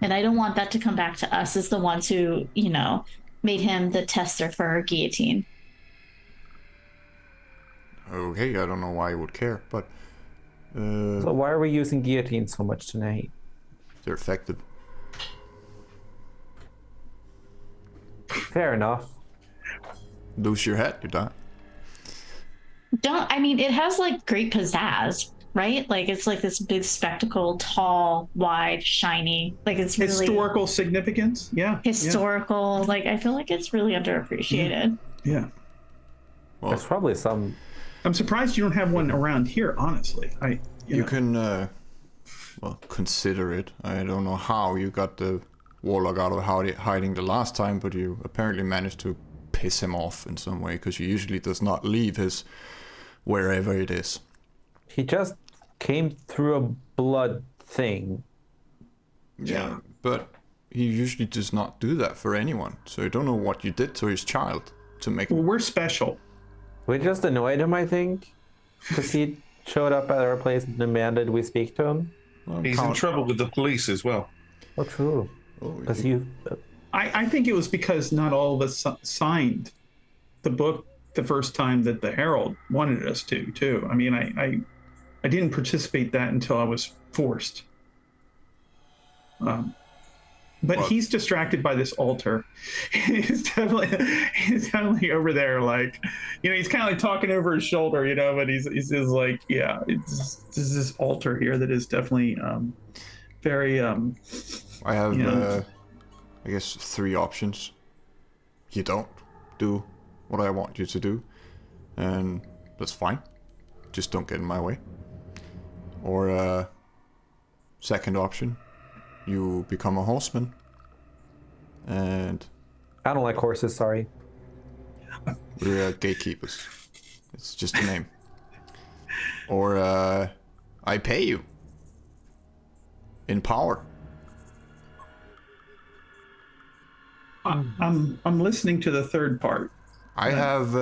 And I don't want that to come back to us as the ones who, made him the tester for our guillotine. Okay, I don't know why you would care, but So why are we using guillotine so much tonight? they're effective. Fair enough. Lose your head, you die. It has like great pizzazz, right? Like it's like this big spectacle, tall, wide, shiny. Like it's really Historical significance. Yeah. historical. Yeah. Like I feel like it's really underappreciated. Yeah. Well, There's probably some. I'm surprised you don't have one around here, honestly. you can, consider it. I don't know how you got the warlock out of hiding the last time, but you apparently managed to piss him off in some way, because he usually does not leave his wherever it is. He just came through a blood thing. Yeah, but he usually does not do that for anyone. So I don't know what you did to his child to make Well, him. we're special. We just annoyed him, I think, because he showed up at our place and demanded we speak to him. He's in trouble with the police as well. Oh, true. Because you. I think it was because not all of us signed the book the first time that the Herald wanted us to, too. I mean, I didn't participate that until I was forced. But he's distracted by this altar. he's definitely over there, like, he's kind of like talking over his shoulder, but he's just like, yeah, it's this altar here that is definitely very. I have, I guess, 3 options. You don't do what I want you to do, and that's fine. Just don't get in my way. Or, second option, you become a horseman, and I don't like horses, sorry. we're gatekeepers. It's just a name. Or, I pay you in power. I'm listening to the third part. I have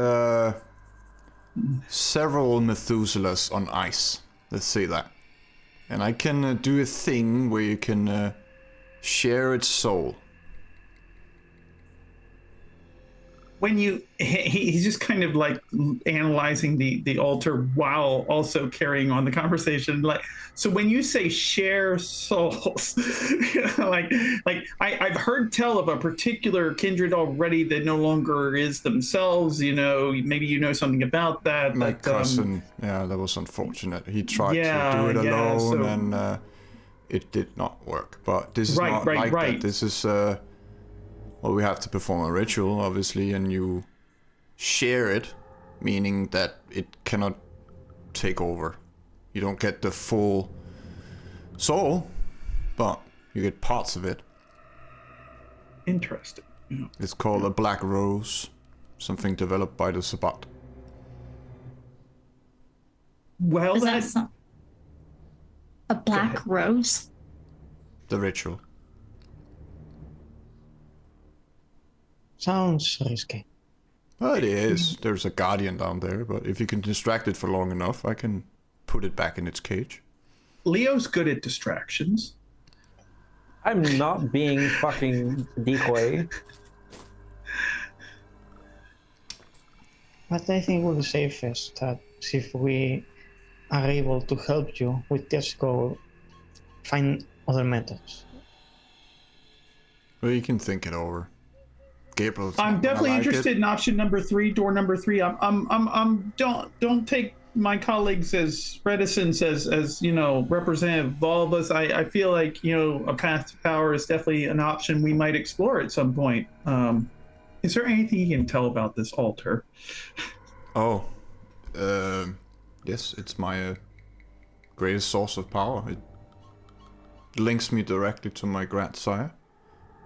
several Methuselahs on ice. Let's say that. And I can do a thing where you can share its soul. When he's just kind of like analyzing the altar while also carrying on the conversation. Like, so when you say share souls, I've heard tell of a particular kindred already that no longer is themselves. Maybe something about that. My but, cousin, that was unfortunate. He tried to do it alone, and it did not work. But this is not like that. This is well, we have to perform a ritual, obviously, and you share it, meaning that it cannot take over. You don't get the full soul, but you get parts of it. Interesting. Yeah. It's called a black rose, something developed by the Sabbat. Well, Is that a black rose? The ritual. Sounds risky. Well, it is. There's a guardian down there, but if you can distract it for long enough, I can put it back in its cage. Leo's good at distractions. I'm not being fucking decoy. But I think we'll safest that if we are able to help you, we just go find other methods. Well, you can think it over. Gabriel's I'm not gonna definitely like interested it. in option number 3, door number 3. Don't take my colleagues as reticent as representative of all of us, I feel like a path to power is definitely an option we might explore at some point. Is there anything you can tell about this altar? Oh, yes, it's my greatest source of power. It links me directly to my grandsire,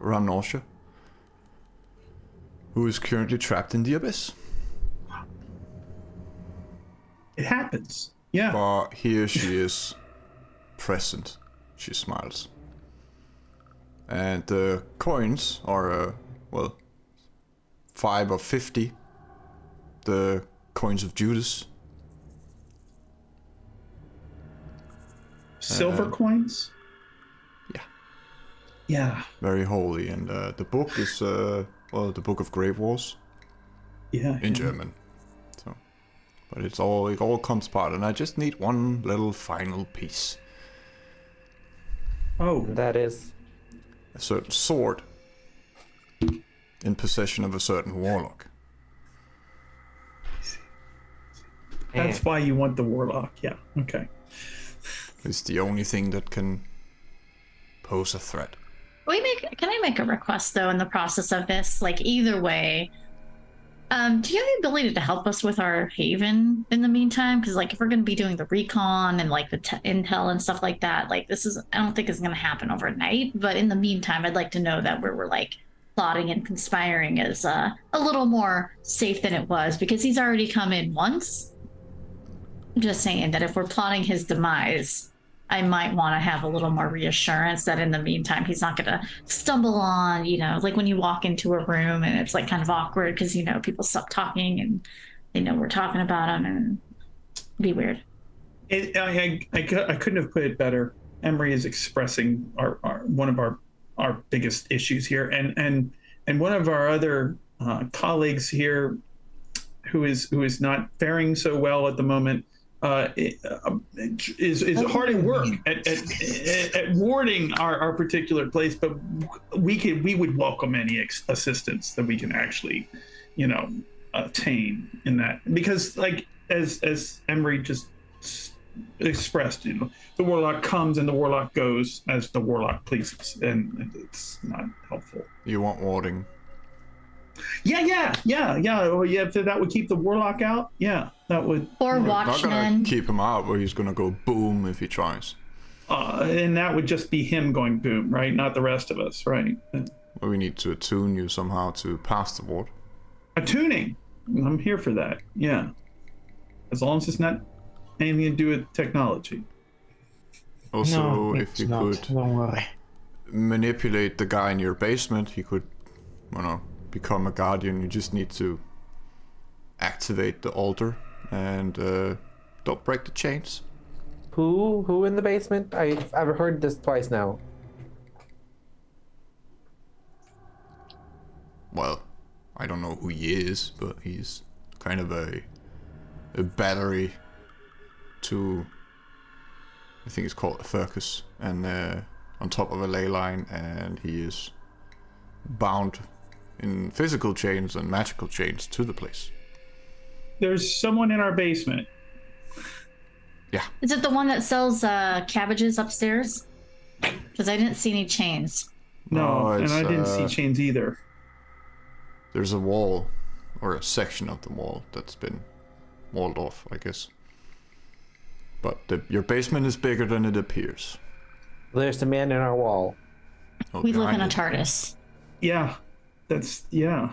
Rhamnousia, who is currently trapped in the abyss. It happens. Yeah. But here she is, present. She smiles. And the coins are, 5 of 50. The coins of Judas. Silver coins? Yeah. Yeah. Very holy. And the book is, the Book of Grave Wars. Yeah. In German. But it all comes apart, and I just need one little final piece. Oh. That is A certain sword in possession of a certain warlock. That's why you want the warlock. Yeah. Okay. It's the only thing that can pose a threat. Can I make a request though in the process of this? Like either way, do you have the ability to help us with our haven in the meantime? Because like if we're going to be doing the recon and like the intel and stuff like that, like I don't think it's going to happen overnight. But in the meantime, I'd like to know that we're like plotting and conspiring is a little more safe than it was, because he's already come in once. I'm just saying that if we're plotting his demise, I might want to have a little more reassurance that in the meantime, he's not going to stumble on, like when you walk into a room and it's like kind of awkward because, people stop talking and they know we're talking about him and be weird. I couldn't have put it better. Emery is expressing one of our biggest issues here. And one of our other colleagues here who is not faring so well at the moment, is hard at work at warding our particular place, but we would welcome any assistance that we can actually, attain in that, because like as Emery just expressed, the warlock comes and the warlock goes as the warlock pleases, and it's not helpful. You want warding? Yeah. Oh, yeah. If that would keep the warlock out, yeah, that would. Or Not watchmen. gonna keep him out, where he's gonna go boom if he tries. And that would just be him going boom, right? Not the rest of us, right? Well, we need to attune you somehow to pass the ward. Attuning. I'm here for that. Yeah. As long as it's not anything to do with technology. Also, No, if it's you not. could Don't worry. manipulate the guy in your basement, he could, become a guardian. You just need to activate the altar and don't break the chains. who in the basement? I've heard this twice now. Well, I don't know who he is, but he's kind of a battery to, I think it's called a Furcus, and on top of a ley line, and he is bound in physical chains and magical chains to the place. There's someone in our basement. Yeah. Is it the one that sells cabbages upstairs? Because I didn't see any chains. No, and it's, I didn't see chains either. There's a wall, or a section of the wall that's been walled off, I guess. But your basement is bigger than it appears. There's a man in our wall. Oh, We live in a behind it. TARDIS. Yeah, yeah.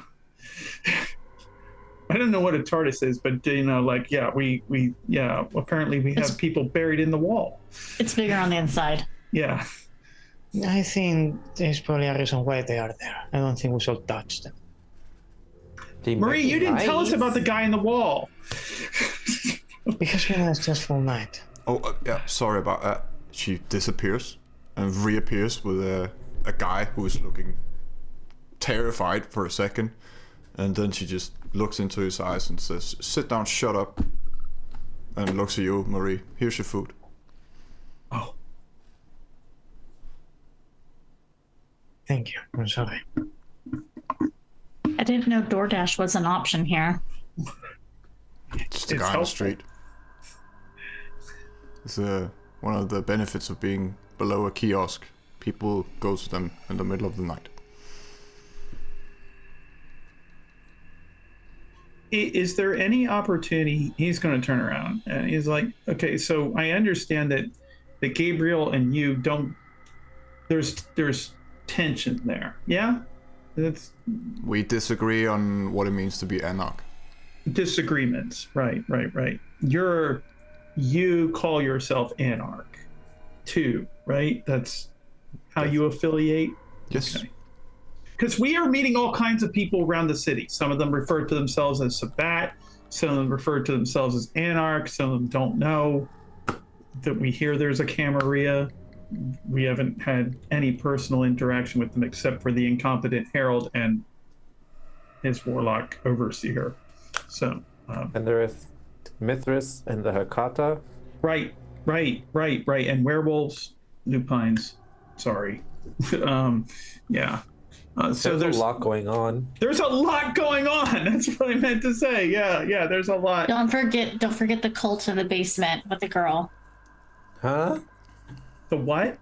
I don't know what a TARDIS is, but apparently we have people buried in the wall. It's bigger on the inside. Yeah. I think there's probably a reason why they are there. I don't think we should touch them. They Marie, might be you didn't tell us nice. about the guy in the wall. Because we're not just for night. Oh, yeah, sorry about that. She disappears and reappears with a guy who is looking terrified for a second, and then she just looks into his eyes and says, "Sit down, shut up," and looks at you, Marie. "Here's your food." Oh. Thank you. I'm sorry. I didn't know DoorDash was an option here. Just a It's guy on the helpful. street. It's one of the benefits of being below a kiosk. People go to them in the middle of the night. Is there any opportunity? He's going to turn around and he's like, okay, so I understand that Gabriel and you don't. There's tension there. Yeah, We disagree on what it means to be Anarch. disagreements. Right. You call yourself Anarch, too, right? That's how you affiliate. Yes. Okay. Because we are meeting all kinds of people around the city. Some of them refer to themselves as Sabbat. Some of them refer to themselves as Anarch. Some of them don't know that we hear there's a Camarilla. We haven't had any personal interaction with them except for the incompetent Herald and his warlock overseer. So, And there is Mithras and the Hakata. right. And werewolves, lupines. Sorry. Yeah. So There's a lot going on. There's a lot going on. That's what I meant to say. Yeah. There's a lot. Don't forget the cult in the basement with the girl. Huh? The what?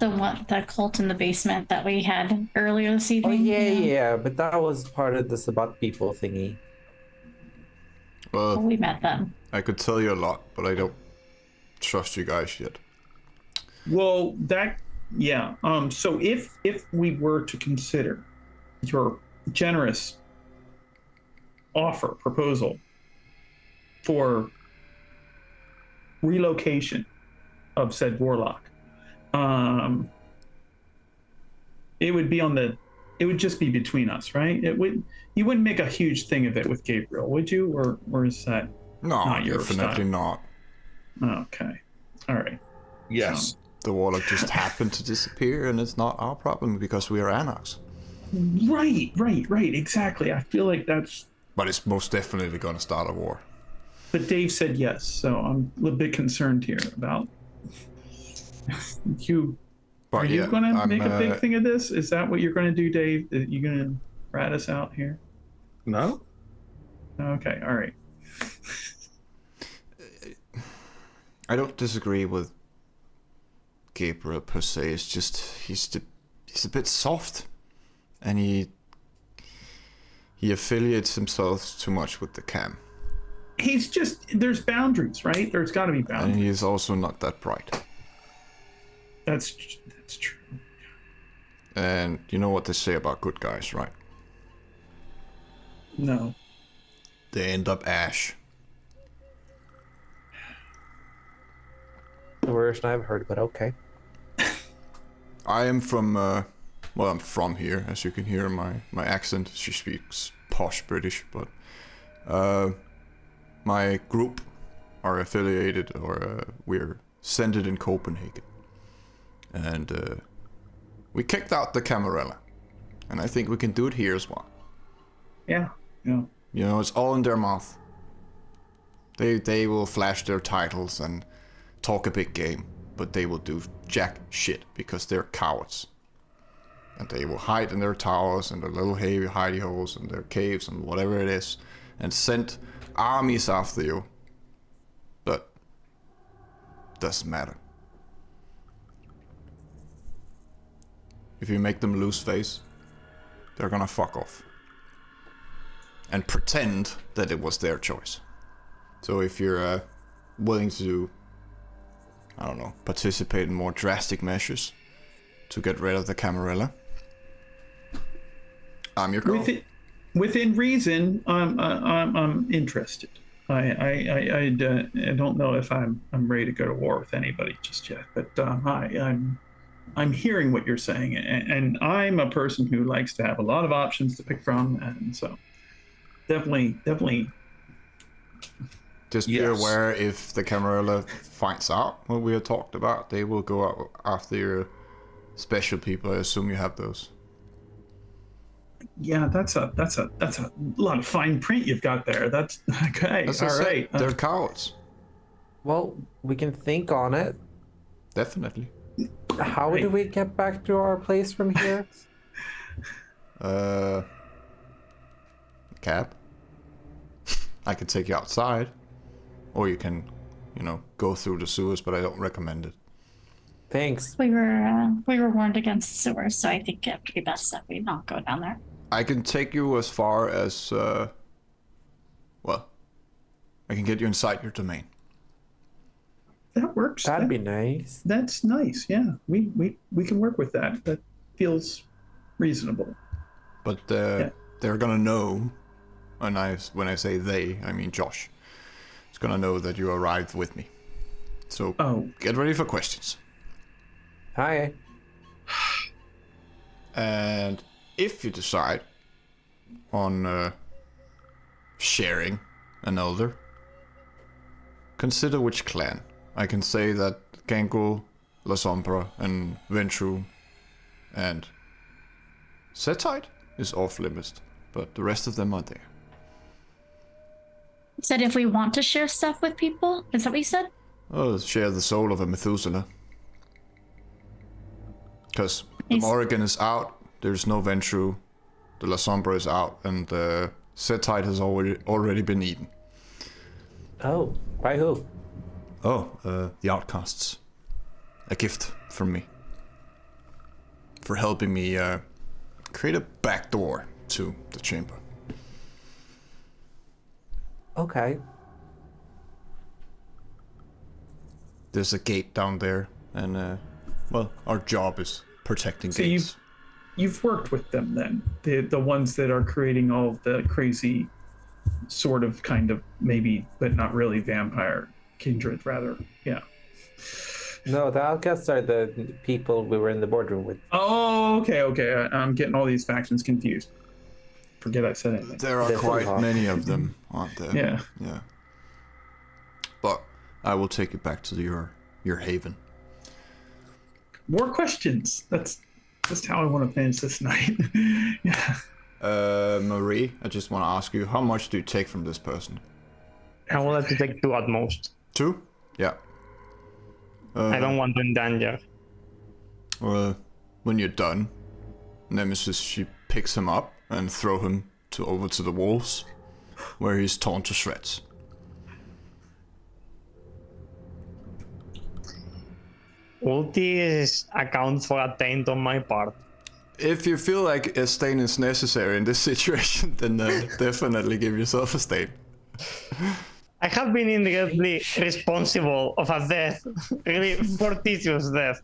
The cult in the basement that we had earlier this Oh, evening. yeah, but that was part of the Sabbat people thingy. Well, we met them. I could tell you a lot, but I don't trust you guys yet. Well, yeah. So if we were to consider your generous proposal for relocation of said warlock, it would just be between us, right? You wouldn't make a huge thing of it with Gabriel, would you? Or is that No, not your definitely style? not. Okay. All right. Yes. The warlock just happened to disappear, and it's not our problem because we are Anarchs. Right. Exactly. I feel like that's. But it's most definitely gonna start a war. But Dave said yes, so I'm a little bit concerned here about you. But Are you yeah, gonna make a big thing of this? Is that what you're gonna do, Dave? Are you gonna rat us out here? No? Okay. All right. I don't disagree with Gabriel per se. It's just he's a bit soft, and he affiliates himself too much with the cam. He's just there's boundaries, right? There's got to be And boundaries. he is also not that bright. That's true. And you know what they say about good guys, right? No. They end up ash. The version I've heard, but okay. I am from, I'm from here, as you can hear my accent. She speaks posh British, but my group are affiliated, or we're centered in Copenhagen. And we kicked out the Camarilla. And I think we can do it here as well. Yeah. You know, it's all in their mouth. They will flash their titles and talk a big game, but they will do jack shit because they're cowards. And they will hide in their towers and their little hidey holes and their caves and whatever it is, and send armies after you. But doesn't matter. If you make them lose face, they're gonna fuck off. And pretend that it was their choice. So if you're willing to, I don't know, participate in more drastic measures to get rid of the Camarilla, I'm your girl. Within reason, I'm interested. I don't know if I'm ready to go to war with anybody just yet, but I'm hearing what you're saying, and I'm a person who likes to have a lot of options to pick from, and so definitely. Just be aware, if the Camarilla finds out what we have talked about, they will go out after your special people. I assume you have those. Yeah, that's a lot of fine print you've got there. That's okay. As I All said, right. they're cowards. Well, we can think on it. Definitely. How do we get back to our place from here? Cab. I could take you outside, or you can go through the sewers, but I don't recommend it. Thanks. We were warned against sewers, so I think it would be best that we not go down there. I can take you as far as, I can get you inside your domain. That works. That'd be nice. That's nice. Yeah, we can work with that. That feels reasonable. But they're gonna know, and when I say they, I mean Josh. He's gonna know that you arrived with me. So get ready for questions. Hi. And if you decide on sharing an elder, consider which clan. I can say that Gango, La Sombra, and Ventru, and Setite is off limits, but the rest of them are there. You said if we want to share stuff with people? Is that what you said? Oh, share the soul of a Methuselah. Because the Morrigan is out, there's no Ventru, the La Sombra is out, and the Setite has already been eaten. Oh, by who? Oh, the Outcasts. A gift from me. For helping me create a back door to the chamber. Okay. There's a gate down there, and our job is protecting So gates. You've worked with them then, the ones that are creating all of the crazy, sort of, kind of, maybe, but not really vampire kindred, rather. Yeah. No, the outcasts are the people we were in the boardroom with. Oh, okay. I'm getting all these factions confused. Forget I said anything. There are They're quite so many of them, aren't there? Yeah. Yeah. But I will take you back to your haven. More questions. That's just how I want to finish this night. Yeah. Marie, I just want to ask you, how much do you take from this person? I would like to take 2 at most. 2? Yeah. I don't want to endanger. When you're done, Nemesis, she picks him up and throw him over to the wolves, where he's torn to shreds. Will this account for a taint on my part? If you feel like a stain is necessary in this situation, then definitely give yourself a stain. I have been indirectly responsible of a death, really fortuitous death.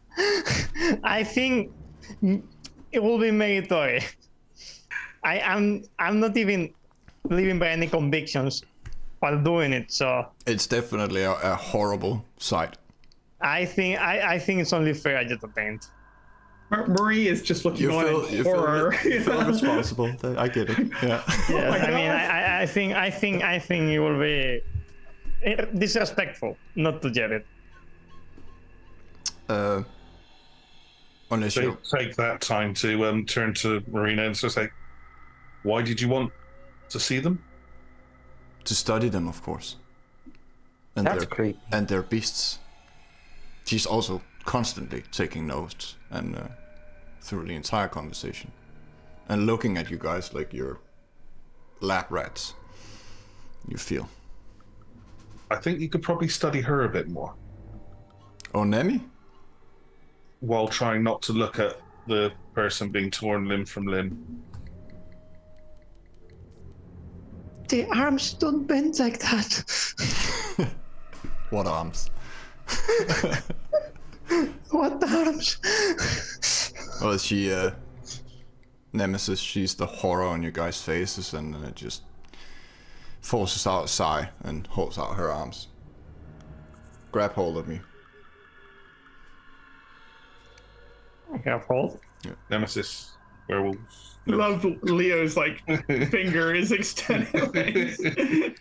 I think it will be meritory. I'm not even living by any convictions while doing it, so It's definitely a horrible sight. I think it's only fair I get a taint. Marie is just looking on in horror. You feel responsible. I get it. Yeah. Yeah, my I mean, God. I think it will be disrespectful not to get it. Unless So you take that time to turn to Marina and just say, why did you want to see them? to study them, of course. And That's their creepy. and their beasts. She's also constantly taking notes and through the entire conversation, and looking at you guys like you're lab rats. You feel. I think you could probably study her a bit more Oh, Nemi? while trying not to look at the person being torn limb from limb. The arms don't bend like that. What arms? What arms? Well, she, Nemesis, she's the horror on you guys' faces, and then it just forces out a sigh and holds out her arms. Grab hold of me. I have hold. Nemesis, werewolves. Love Leo's like finger is extended.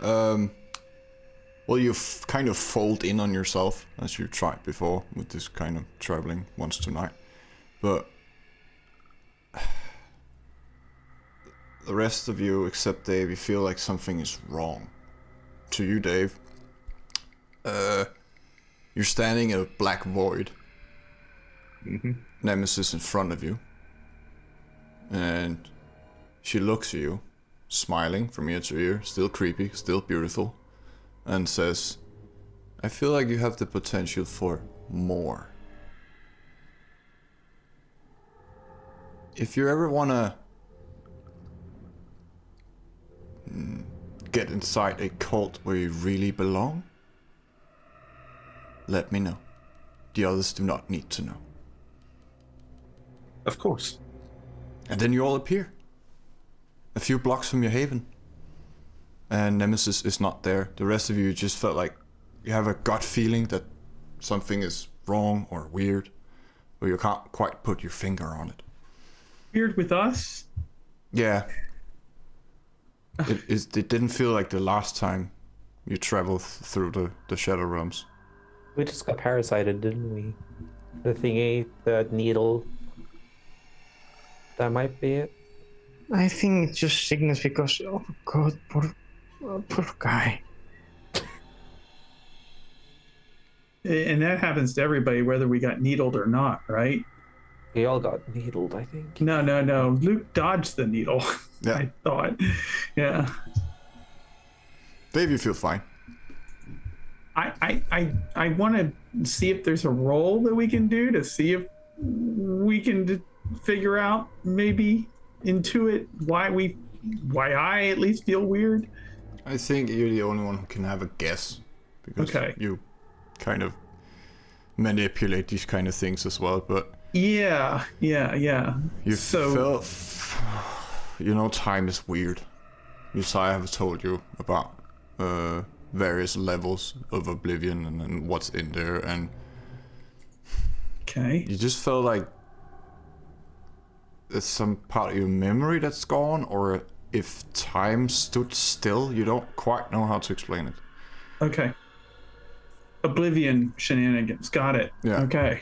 Well, you kind of fold in on yourself, as you tried before, with this kind of traveling once tonight. But the rest of you, except Dave, you feel like something is wrong. To you, Dave, you're standing in a black void. Nemesis in front of you. And she looks at you, smiling from ear to ear, still creepy, still beautiful. and says, I feel like you have the potential for more. If you ever wanna get inside a cult where you really belong, let me know. The others do not need to know. Of course. And then you all appear. A few blocks from your haven. And Nemesis is not there. The rest of you just felt like you have a gut feeling that something is wrong or weird, but you can't quite put your finger on it. Weird with us? Yeah. It didn't feel like the last time you traveled through the Shadow Realms. We just got parasited, didn't we? The thingy, the needle. That might be it. I think it's just sickness because, oh god, poor guy. And that happens to everybody, whether we got needled or not, right? We all got needled, I think. No. Luke dodged the needle. Yeah. I thought. Yeah. Dave, you feel fine. I want to see if there's a roll that we can do to see if we can figure out, maybe intuit why I at least feel weird. I think you're the only one who can have a guess, because you kind of manipulate these kind of things as well. But yeah. You felt, time is weird. Josiah has told you about various levels of oblivion and what's in there, and okay, you just felt like there's some part of your memory that's gone, or if time stood still. You don't quite know how to explain it. okay. Oblivion shenanigans, got it. Yeah. Okay.